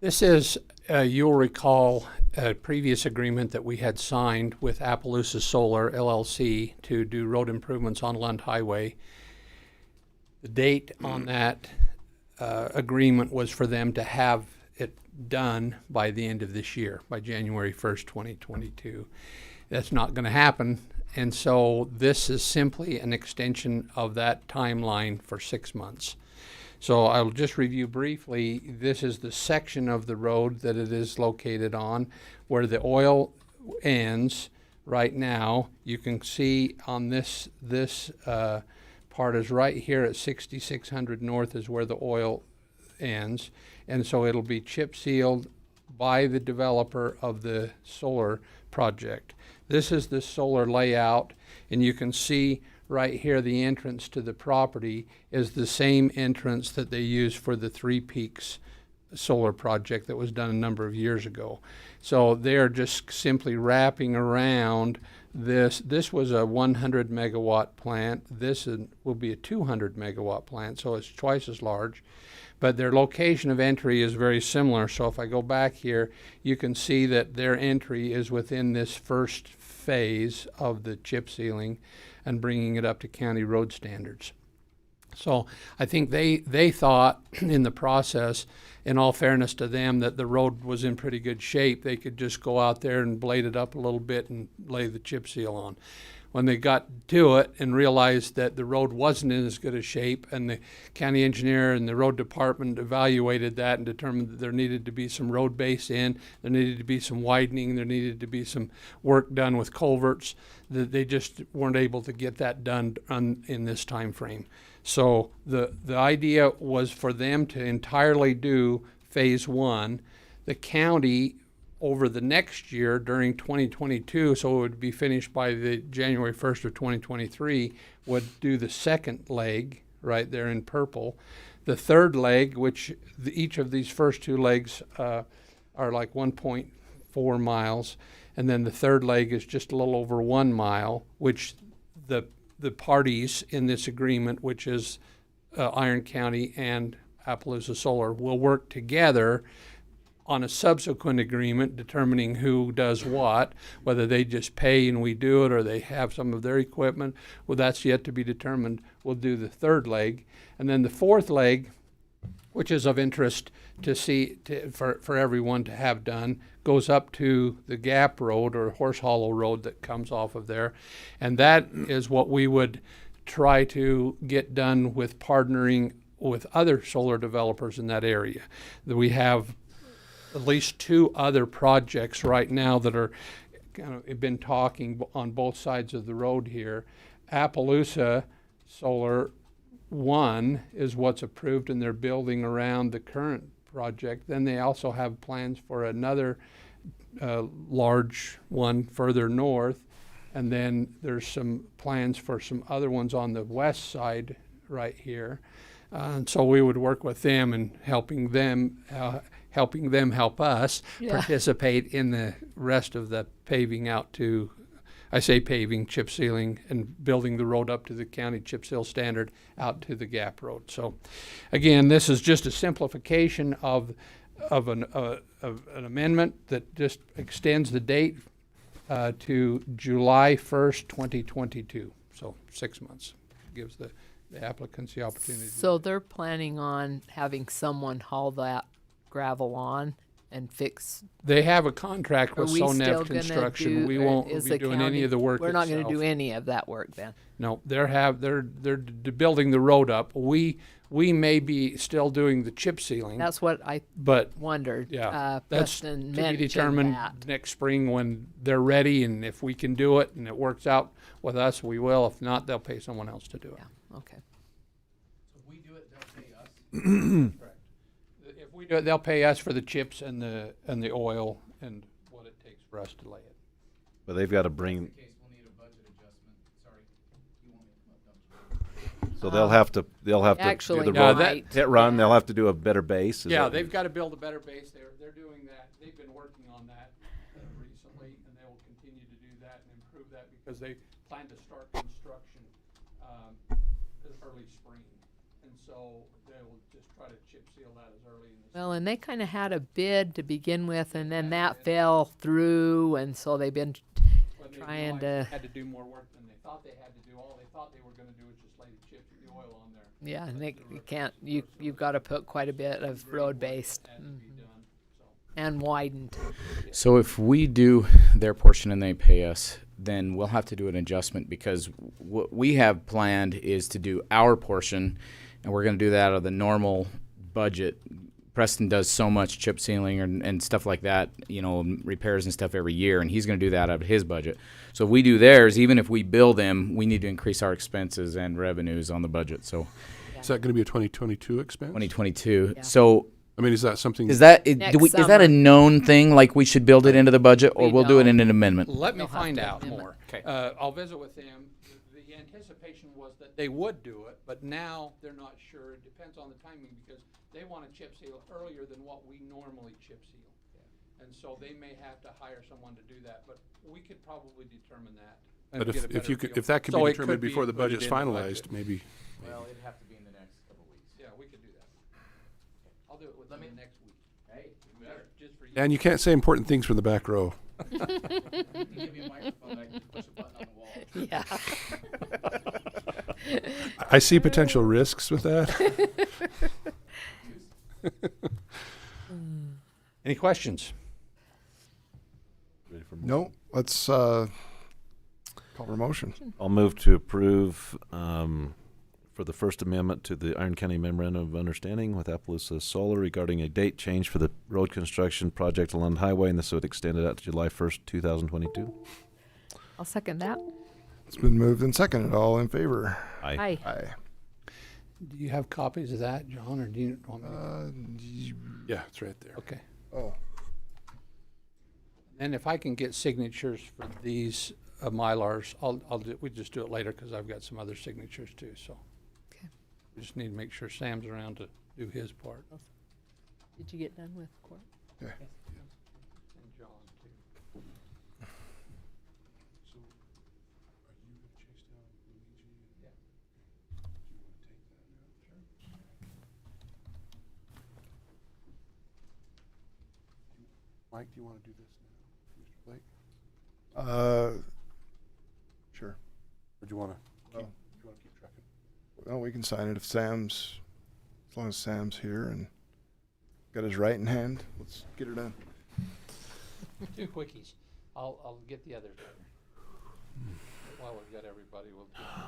This is, you'll recall, a previous agreement that we had signed with Appaloosa Solar LLC to do road improvements on Lund Highway. The date on that agreement was for them to have it done by the end of this year, by January 1st, 2022. That's not going to happen, and so this is simply an extension of that timeline for 6 months. So I'll just review briefly. This is the section of the road that it is located on where the oil ends right now. You can see on this part is right here at 6600 North is where the oil ends. And so it'll be chip sealed by the developer of the solar project. This is the solar layout, and you can see right here the entrance to the property is the same entrance that they used for the Three Peaks solar project that was done a number of years ago. So they're just simply wrapping around this. This was a 100 megawatt plant. This will be a 200 megawatt plant, so it's twice as large. But their location of entry is very similar. So if I go back here, you can see that their entry is within this first phase of the chip sealing and bringing it up to county road standards. So I think they thought in the process, in all fairness to them, that the road was in pretty good shape. They could just go out there and blade it up a little bit and lay the chip seal on. When they got to it and realized that the road wasn't in as good a shape, and the county engineer and the road department evaluated that and determined that there needed to be some road base in, there needed to be some widening, there needed to be some work done with culverts, that they just weren't able to get that done in this time frame. So the idea was for them to entirely do phase 1. The county over the next year during 2022, so it would be finished by the January 1st of 2023, would do the second leg right there in purple. The third leg, which each of these first two legs are like 1.4 miles, and then the third leg is just a little over 1 mile, which the parties in this agreement, which is Iron County and Appaloosa Solar, will work together on a subsequent agreement determining who does what, whether they just pay and we do it or they have some of their equipment. Well, that's yet to be determined. We'll do the third leg. And then the fourth leg, which is of interest to see for everyone to have done, goes up to the Gap Road or Horse Hollow Road that comes off of there. And that is what we would try to get done with partnering with other solar developers in that area. We have at least 2 other projects right now that are kind of been talking on both sides of the road here. Appaloosa Solar 1 is what's approved, and they're building around the current project. Then they also have plans for another large one further north, and then there's some plans for some other ones on the west side right here. And so we would work with them and helping them help us participate in the rest of the paving out to, I say paving, chip sealing, and building the road up to the county chip seal standard out to the Gap Road. So again, this is just a simplification of an amendment that just extends the date to July 1st, 2022. So 6 months. Gives the applicants the opportunity. So they're planning on having someone haul that gravel on and fix. They have a contract with Are we still Sonev gonna Construction. do- We or won't is be the doing county- any of the work We're not going to itself. do any of that work then. No, they're building the road up. We may be still doing the chip sealing. That's what I but wondered. Yeah, that's Preston to be mentioned determined that. next spring when they're ready, and if we can do it and it works out with us, we will. If not, they'll pay someone else to do it. Okay. So if we do it, they'll pay us. Correct. If we do it, they'll pay us for the chips and the oil and what it takes for us to lay it. But they've got to bring. In case we'll need a budget adjustment. Sorry, you want me to come up, don't you? So they'll have to Actually, do the no, road that- pit run. They'll have to do a better base. Is Yeah, that- they've got to build a better base. They're doing that. They've been working on that recently, and they will continue to do that and improve that because they plan to start construction early spring, and so they will just try to chip seal that as early in the Well, and they kind of had a bid to begin with, and then that fell through, and so they've been When they trying realized they to. had to do more work than they thought they had to do. All they thought they were going to do was just lay the chips and the oil on there. Yeah, and they you can't. You've got to put quite a bit of road based and widened. So if we do their portion and they pay us, then we'll have to do an adjustment because what we have planned is to do our portion, and we're going to do that out of the normal budget. Preston does so much chip sealing and stuff like that, repairs and stuff every year, and he's going to do that out of his budget. So if we do theirs, even if we bill them, we need to increase our expenses and revenues on the budget. So Is that going to be a 2022 expense? 2022. Yeah. So I mean, is that something? is that Next is that summer. a known thing? Like we should build it into the budget, or We we'll do it don't. in an amendment? Let me They'll have find to out amend it. more. Okay. I'll visit with them. The anticipation was that they would do it, but now they're not sure. It depends on the timing because they want to chip seal earlier than what we normally chip seal. And so they may have to hire someone to do that, but we could probably determine that. and But get a better feel. if that could So be it determined before the included budget's in the finalized, budget. maybe. Well, it'd have to be in the next couple weeks. Yeah, we could do that. I'll do it within the next week. Hey, Just for you. And you can't say important things from the back row. give you a microphone, I can push a button on the wall. Yeah. I see potential risks with that. Any questions? No, let's call for a motion. I'll move to approve for the First Amendment to the Iron County Memorandum of Understanding with Appaloosa Solar regarding a date change for the road construction project along the highway, and this would extend it out to July 1st, 2022. I'll second that. It's been moved and seconded. All in favor? Aye. Aye. Aye. Do you have copies of that, John, or do you want me to? Yeah, it's right there. Okay. Oh, And if I can get signatures for these Mylars, we just do it later because I've got some other signatures too, so. We just need to make sure Sam's around to do his part. Did you get done with court? Okay. And John, too. So, are you gonna chase down Luigi? Yeah. Do you wanna take that now? Sure. Mike, do you wanna do this now, Mr. Blake? Sure. Or do you wanna Oh. keep tracking? Well, we can sign it if Sam's, as long as Sam's here and got his right in hand. Let's get her done. 2 quickies. I'll get the others later. While we've got everybody, we'll do it. Why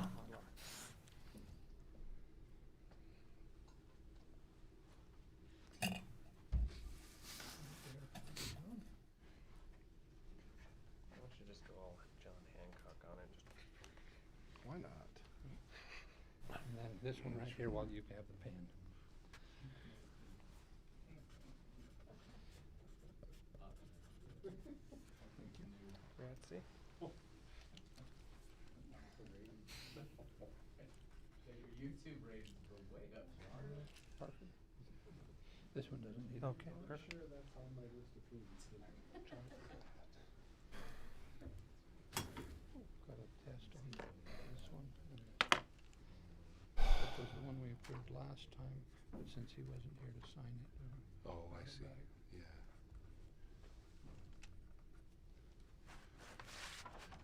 don't you just go all John Hancock on it? Why not? And then this one right here while you have the pen. Grazie. YouTube ratings go way up. Perfect. This one doesn't need. Okay, perfect. That's on my list of foods. Got a test on this one. That was the one we approved last time, but since he wasn't here to sign it. Oh, I see, yeah.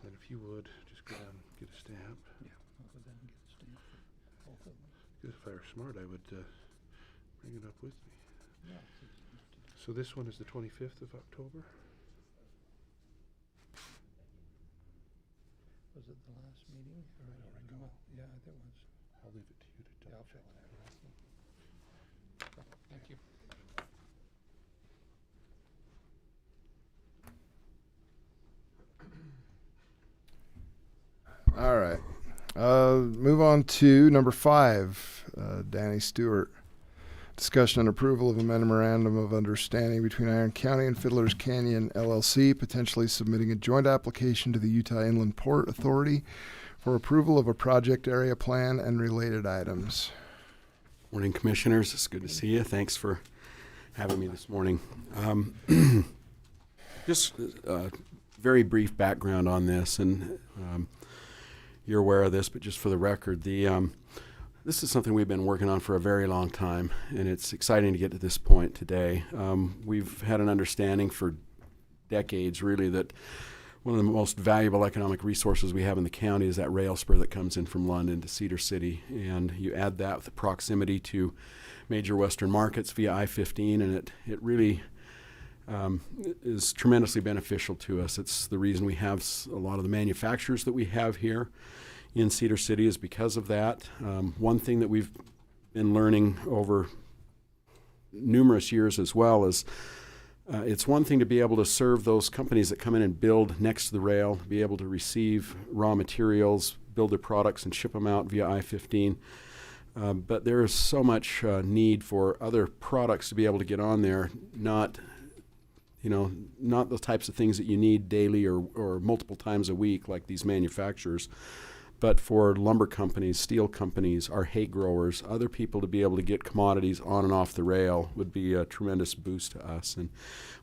Then if you would, just go down and get a stamp. Yeah, I'll go down and get the stamp for both of them. Because if I were smart, I would bring it up with me. Yeah. So this one is the 25th of October? Was it the last meeting? Or I don't recall. Yeah, it was. I'll leave it to you to Yeah, I'll double check fill that. it out. Thank you. All right. Move on to number 5, Danny Stewart. Discussion and approval of a memorandum of understanding between Iron County and Fiddler's Canyon LLC, potentially submitting a joint application to the Utah Inland Port Authority for approval of a project area plan and related items. Morning, Commissioners. It's good to see you. Thanks for having me this morning. Just very brief background on this, and you're aware of this, but just for the record, this is something we've been working on for a very long time, and it's exciting to get to this point today. We've had an understanding for decades, really, that one of the most valuable economic resources we have in the county is that rail spur that comes in from London to Cedar City, and you add that with the proximity to major western markets via I-15, and it really is tremendously beneficial to us. It's the reason we have a lot of the manufacturers that we have here in Cedar City is because of that. One thing that we've been learning over numerous years as well is it's one thing to be able to serve those companies that come in and build next to the rail, be able to receive raw materials, build their products and ship them out via I-15. But there is so much need for other products to be able to get on there, not the types of things that you need daily or multiple times a week like these manufacturers, but for lumber companies, steel companies, our hay growers, other people to be able to get commodities on and off the rail would be a tremendous boost to us. And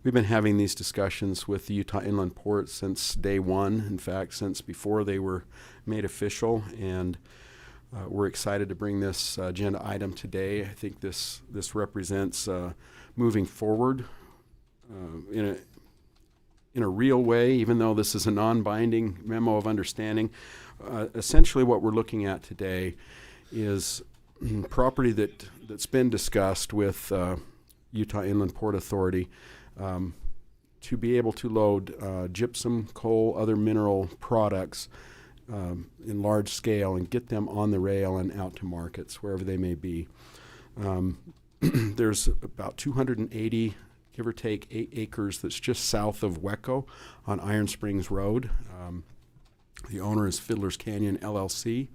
we've been having these discussions with the Utah Inland Port since day one, in fact, since before they were made official, and we're excited to bring this agenda item today. I think this represents moving forward in a real way, even though this is a non-binding memo of understanding. Essentially what we're looking at today is property that's been discussed with Utah Inland Port Authority to be able to load gypsum, coal, other mineral products in large scale and get them on the rail and out to markets, wherever they may be. There's about 280, give or take, 8 acres that's just south of Wecco on Iron Springs Road. The owner is Fiddler's Canyon LLC.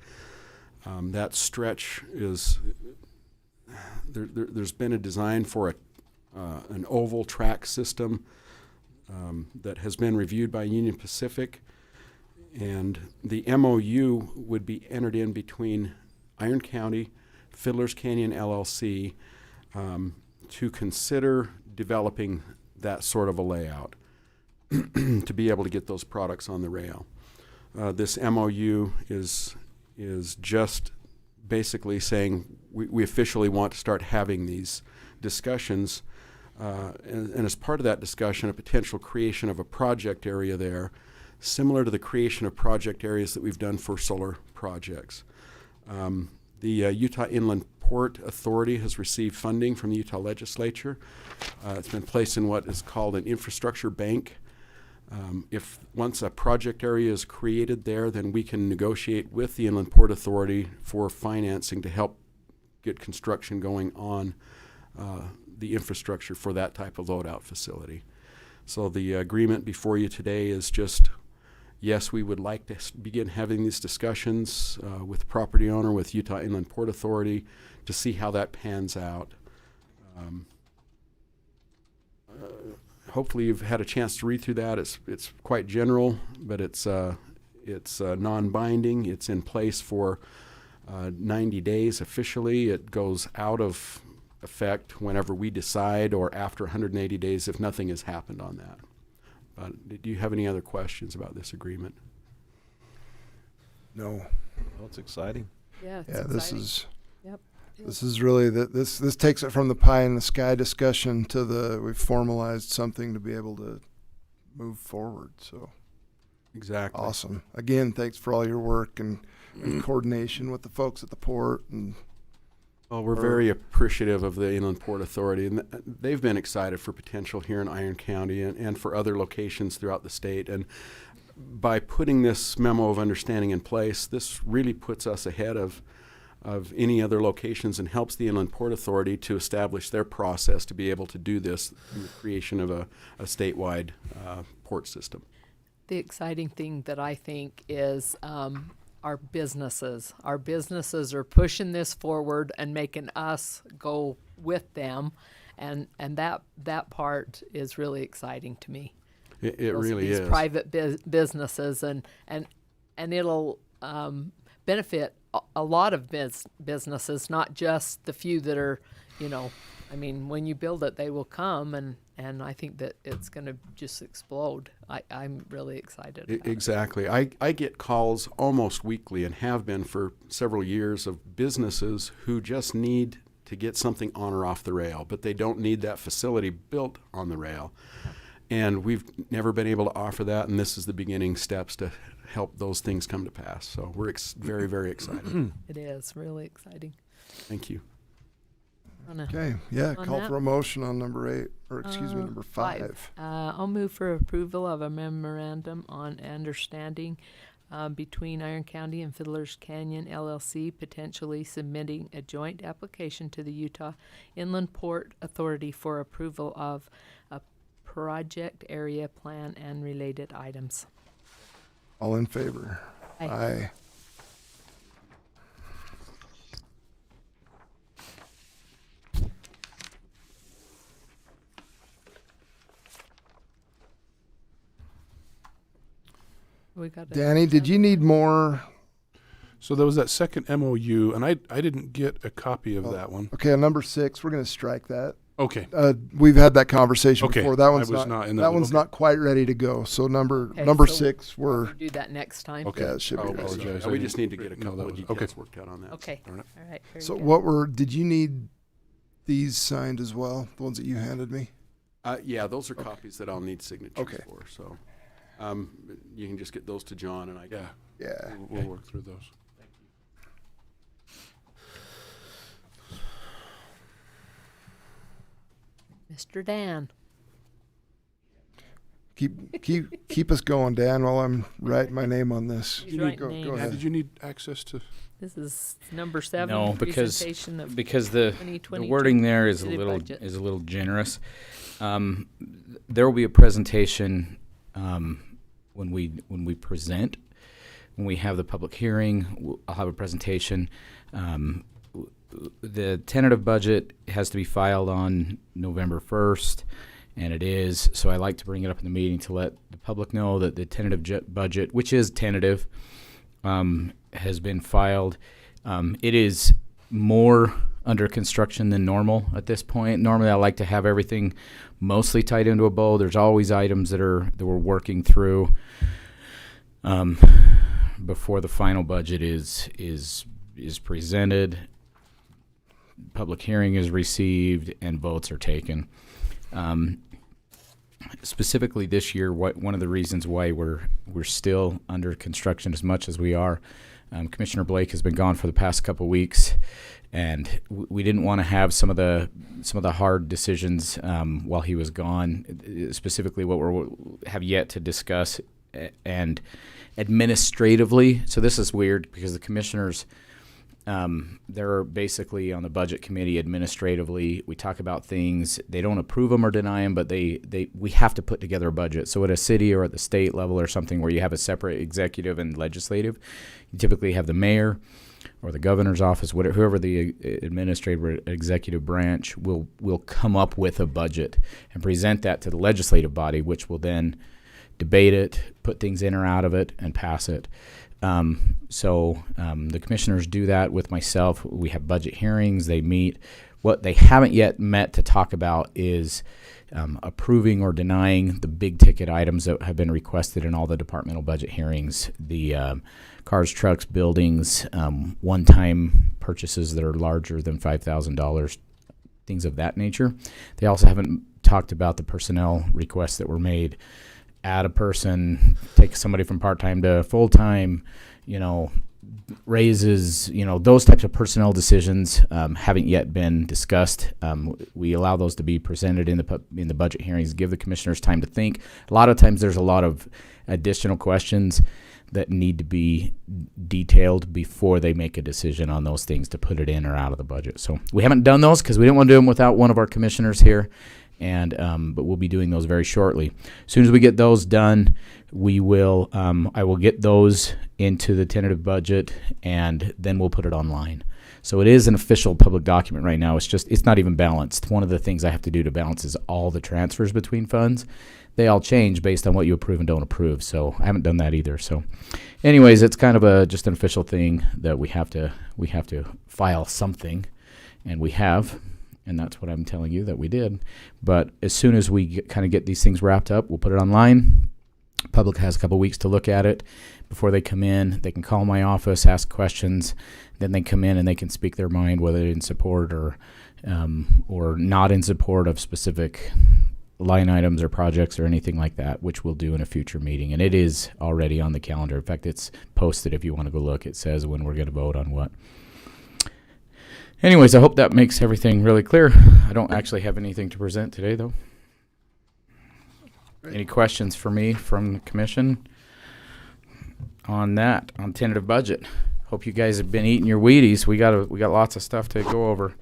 That stretch is, there's been a design for an oval track system that has been reviewed by Union Pacific, and the MOU would be entered in between Iron County, Fiddler's Canyon LLC, to consider developing that sort of a layout to be able to get those products on the rail. This MOU is just basically saying we officially want to start having these discussions, and as part of that discussion, a potential creation of a project area there, similar to the creation of project areas that we've done for solar projects. The Utah Inland Port Authority has received funding from the Utah legislature. It's been placed in what is called an infrastructure bank. If once a project area is created there, then we can negotiate with the Inland Port Authority for financing to help get construction going on the infrastructure for that type of load-out facility. So the agreement before you today is just, yes, we would like to begin having these discussions with the property owner, with Utah Inland Port Authority, to see how that pans out. Hopefully you've had a chance to read through that. It's quite general, but it's non-binding. It's in place for 90 days officially. It goes out of effect whenever we decide, or after 180 days if nothing has happened on that. But do you have any other questions about this agreement? No. Well, it's exciting. Yeah, it's Yeah, exciting. This is really this takes it from the pie in the sky discussion to we've formalized something to be able to move forward. So exactly awesome. Again, thanks for all your work and coordination with the folks at the port. And well, we're very appreciative of the Inland Port Authority, and they've been excited for potential here in Iron County and for other locations throughout the state. And by putting this memo of understanding in place, this really puts us ahead of any other locations and helps the Inland Port Authority to establish their process to be able to do this in the creation of a statewide port system. The exciting thing that I think is our businesses. Our businesses are pushing this forward and making us go with them, and that part is really exciting to me. It really these is. Private businesses, and it'll benefit a lot of businesses, not just the few that are, I mean, when you build it, they will come, and I think that it's going to just explode. I'm really excited about Exactly. I get calls almost weekly, and have been for several years, of businesses who just need to get something on or off the rail, but they don't need that facility built on the rail. And we've never been able to offer that, and this is the beginning steps to help those things come to pass. So we're very, very excited. It is really exciting. Thank you. Okay, yeah, call for a motion on number 8, or excuse me, number 5. I'll move for approval of a memorandum on understanding between Iron County and Fiddler's Canyon LLC, potentially submitting a joint application to the Utah Inland Port Authority for approval of a project area plan and related items. All in favor? Aye. Aye. We got Danny, did you need more? So there was that second MOU, and I didn't get a copy of that one. Okay, on number 6, we're going to strike that. Okay. We've had that conversation Okay, before. That I one's was not not in that that one. one's Okay. not quite ready to go. So number Okay, number so 6, we're we'll do that next time. Okay. yeah, it should be I'll ready. apologize. We I just didn't need to get a know couple that of was- details okay. worked out on that. Okay. All right. All right. Very So good. did you need these signed as well? The ones that you handed me? Yeah, those are copies that I'll need signatures Okay. for. So you can just get those to John, and I can. Yeah. We'll work through those. Mr. Dan. Keep us going, Dan, while I'm writing my name on this. He's writing Go names. ahead. Did you need access to? This is number 7. No, because presentation of the 2022 wording there is a city little budget. generous. There will be a presentation when we present. When we have the public hearing, I'll have a presentation. The tentative budget has to be filed on November 1st, and it is. So I like to bring it up in the meeting to let the public know that the tentative budget, which is tentative, has been filed. It is more under construction than normal at this point. Normally I like to have everything mostly tied into a bow. There's always items that we're working through before the final budget is presented, public hearing is received, and votes are taken. Specifically this year, one of the reasons why we're still under construction as much as we are, Commissioner Blake has been gone for the past couple weeks, and we didn't want to have some of the hard decisions while he was gone. Specifically, what we have yet to discuss, and administratively. So this is weird because the commissioners, they're basically on the budget committee administratively. We talk about things. They don't approve them or deny them, but we have to put together a budget. So at a city or at the state level or something where you have a separate executive and legislative, you typically have the mayor or the governor's office, whoever the administrative or executive branch will come up with a budget and present that to the legislative body, which will then debate it, put things in or out of it, and pass it. So the commissioners do that with myself. We have budget hearings. They meet. What they haven't yet met to talk about is approving or denying the big ticket items that have been requested in all the departmental budget hearings. The cars, trucks, buildings, one-time purchases that are larger than $5,000, things of that nature. They also haven't talked about the personnel requests that were made. Add a person, take somebody from part-time to full-time, raises, those types of personnel decisions haven't yet been discussed. We allow those to be presented in the budget hearings, give the commissioners time to think. A lot of times there's a lot of additional questions that need to be detailed before they make a decision on those things to put it in or out of the budget. So we haven't done those because we didn't want to do them without one of our commissioners here. And but we'll be doing those very shortly. As soon as we get those done, we will. I will get those into the tentative budget, and then we'll put it online. So it is an official public document right now. It's not even balanced. One of the things I have to do to balance is all the transfers between funds. They all change based on what you approve and don't approve. So I haven't done that either. So, anyways, it's kind of just an official thing that we have to file something, and we have. And that's what I'm telling you that we did. But as soon as we kind of get these things wrapped up, we'll put it online. Public has a couple weeks to look at it before they come in. They can call my office, ask questions. Then they come in and they can speak their mind, whether in support or not in support of specific line items or projects or anything like that, which we'll do in a future meeting. And it is already on the calendar. In fact, it's posted if you want to go look. It says when we're going to vote on what. Anyways, I hope that makes everything really clear. I don't actually have anything to present today, though. Great. Any questions for me from the commission on tentative budget? Hope you guys have been eating your Wheaties. We got lots of stuff to go over.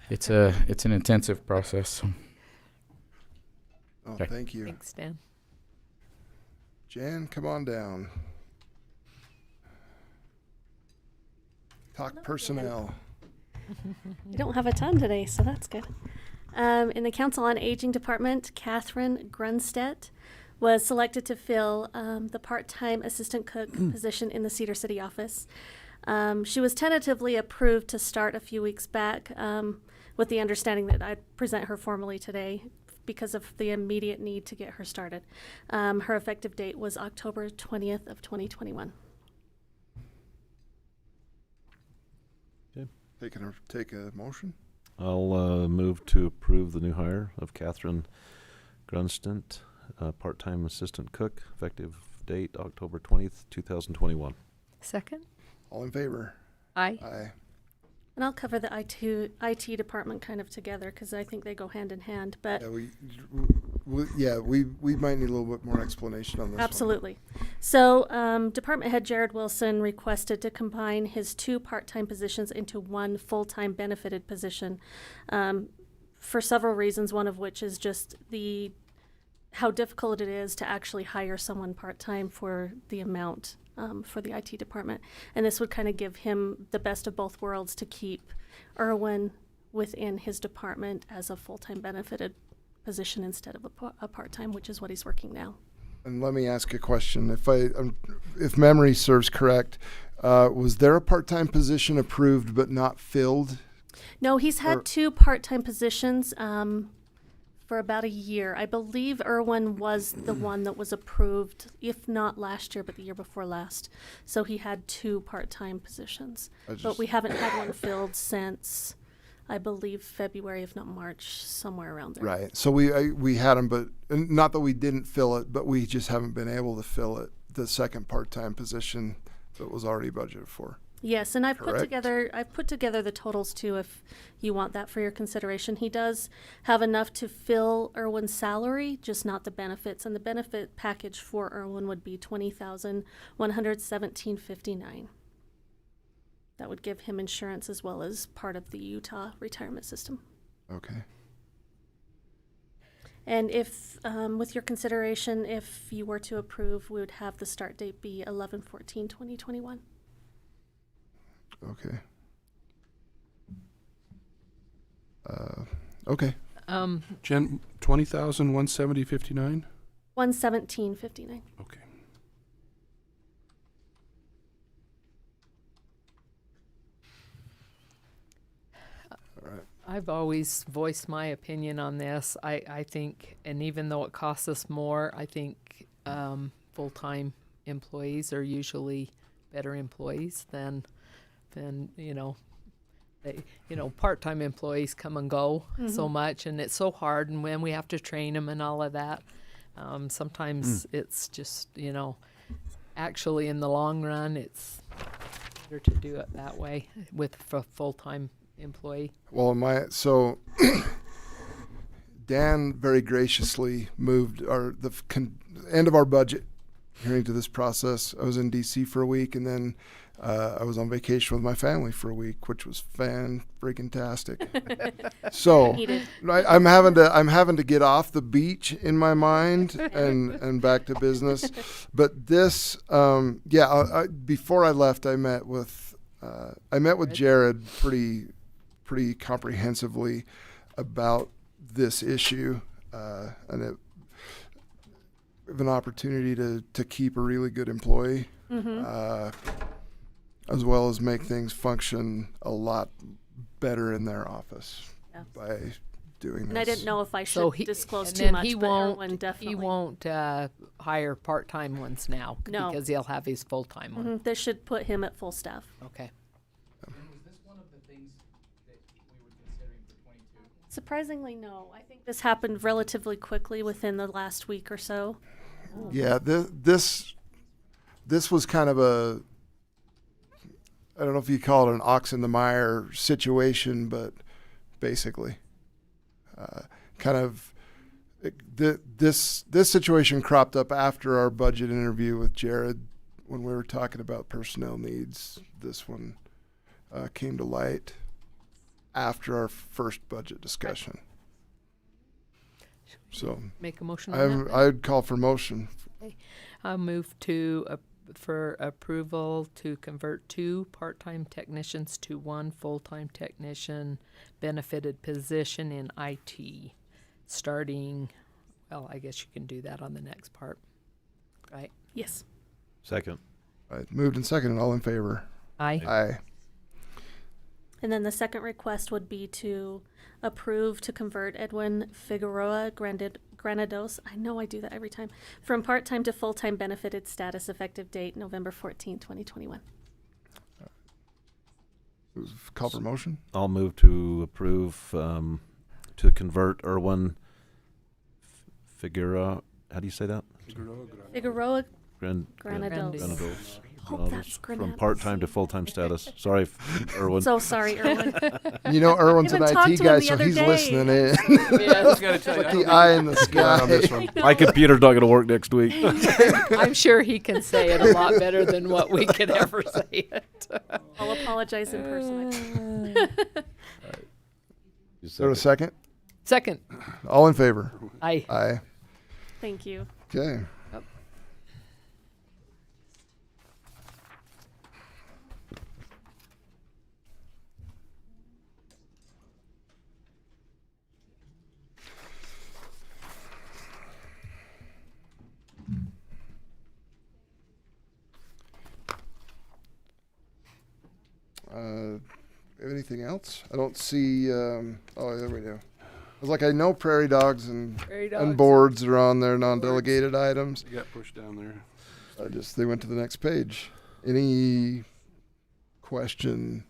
It's an intensive process. So. Oh, Okay. thank you. Thanks, Dan. Jan, come on down. Talk personnel. I don't have a ton today, so that's good. In the Council on Aging Department, Catherine Grunstedt was selected to fill the part-time assistant cook position in the Cedar City office. She was tentatively approved to start a few weeks back with the understanding that I'd present her formally today because of the immediate need to get her started. Her effective date was October 20th of 2021. Take a motion. I'll move to approve the new hire of Catherine Grunstedt, part-time assistant cook, effective date October 20th, 2021. Second? All in favor? Aye. Aye. And I'll cover the IT department kind of together because I think they go hand in hand. But we might need a little bit more explanation on this. absolutely. So Department Head Jared Wilson requested to combine his 2 part-time positions into 1 full-time benefited position for several reasons, one of which is just how difficult it is to actually hire someone part-time for the amount for the IT department. And this would kind of give him the best of both worlds to keep Irwin within his department as a full-time benefited position instead of a part-time, which is what he's working now. And let me ask a question. If memory serves correct, was there a part-time position approved but not filled? No, he's had Or- 2 part-time positions for about a year. I believe Irwin was the one that was approved, if not last year, but the year before last. So he had 2 part-time positions. But we haven't had one filled since, I believe, February, if not March, somewhere around there. Right. So we had them, but and not that we didn't fill it, but we just haven't been able to fill it, the second part-time position that was already budgeted for. Yes, and I've Correct. put together the totals too, if you want that for your consideration. He does have enough to fill Irwin's salary, just not the benefits, and the benefit package for Irwin would be $20,117.59. That would give him insurance as well as part of the Utah retirement system. Okay. And if, with your consideration, if you were to approve, we would have the start date be 11/14/2021. Okay. Okay. Jen, 20,170.59. 117.59. Okay. I've always voiced my opinion on this. I think, and even though it costs us more, I think full-time employees are usually better employees than part-time employees come and go so much, and it's so hard, and when we have to train them and all of that, sometimes it's just, actually in the long run, it's better to do it that way with a full-time employee. Well, Dan very graciously moved end of our budget hearing to this process. I was in DC for a week, and then I was on vacation with my family for a week, which was fan-freaking-tastic. So I'm having to get off the beach in my mind and back to business. But this, before I left, I met with Jared pretty comprehensively about this issue, and it have an opportunity to keep a really good employee, as well as make things function a lot better in their office by doing this. And I didn't know if I should disclose too much, but Irwin definitely. He won't hire part-time ones now because he'll have his full-time one. This should put him at full staff. Okay. Was this one of the things that we were considering for 22? Surprisingly, no. I think this happened relatively quickly within the last week or so. Yeah, this was kind of a, I don't know if you call it an ox in the mire situation, but basically, this situation cropped up after our budget interview with Jared when we were talking about personnel needs. This one came to light after our first budget discussion. So make a motion on that? I'd call for motion. Okay. I'll move for approval to convert 2 part-time technicians to 1 full-time technician benefited position in IT, starting, well, I guess you can do that on the next part, right? Yes. Second. All right, moved and seconded. All in favor? Aye. Aye. And then the second request would be to approve to convert Edwin Figueroa Granados, I know I do that every time, from part-time to full-time benefited status, effective date November 14, 2021. Call for motion? I'll move to approve to convert Irwin Figueroa. How do you say that? Figueroa Granados. Granados. Hope that's from part-time to full-time status. Sorry, Irwin. So sorry, Irwin. You know, Irwin's an IT guy, so he's listening in. Yeah, I was gonna tell you, Put I the don't eye know. in the sky on this one. My computer's not going to work next week. I'm sure he can say it a lot better than what we could ever say it. I'll apologize in person. Is there a second? Second. All in favor? Aye. Aye. Thank you. Okay. Anything else? I don't see. Oh, there we go. I was like, I know prairie dogs and boards are on their non-delegated items. They got pushed down there. They went to the next page. Any question?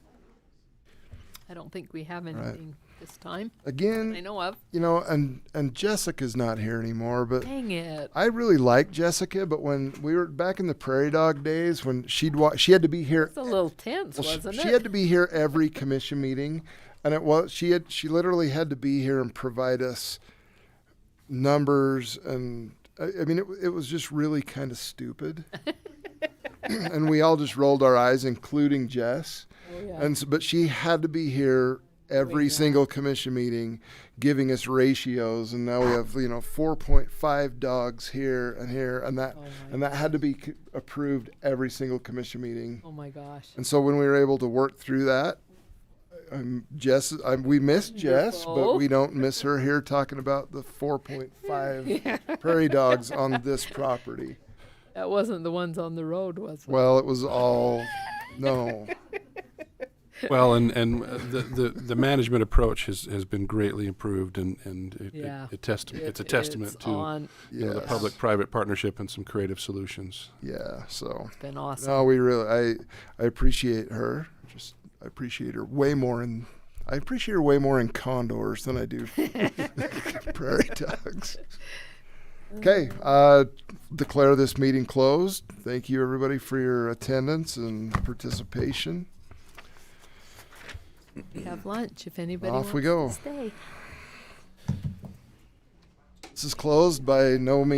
I don't think we have anything this time. Again, I know of. You know, and Jessica's not here anymore, but Dang it. I really like Jessica, but when we were back in the prairie dog days, when she had to be here. It's a little tense, Well, wasn't she it? had to be here every commission meeting, and she literally had to be here and provide us numbers, and I mean it was just really kind of stupid, and we all just rolled our eyes, including Jess, but she had to be here every single commission meeting, giving us ratios, and now we have 4.5 dogs here, and that had to be approved every single commission meeting. Oh my gosh. And so when we were able to work through that, we miss Jess, but we don't miss her here talking about the 4.5 prairie dogs on this property. That wasn't the ones on the road, was it? Well, it was all no. Well, and the management approach has been greatly improved, and it's a testament to the public-private partnership and some creative solutions. Yeah, so it's been awesome. No, we really I appreciate her. I appreciate her way more in condors than I do prairie dogs. Okay, declare this meeting closed. Thank you, everybody, for your attendance and participation. We have lunch if anybody Off wants we go. to stay. This is closed by no means.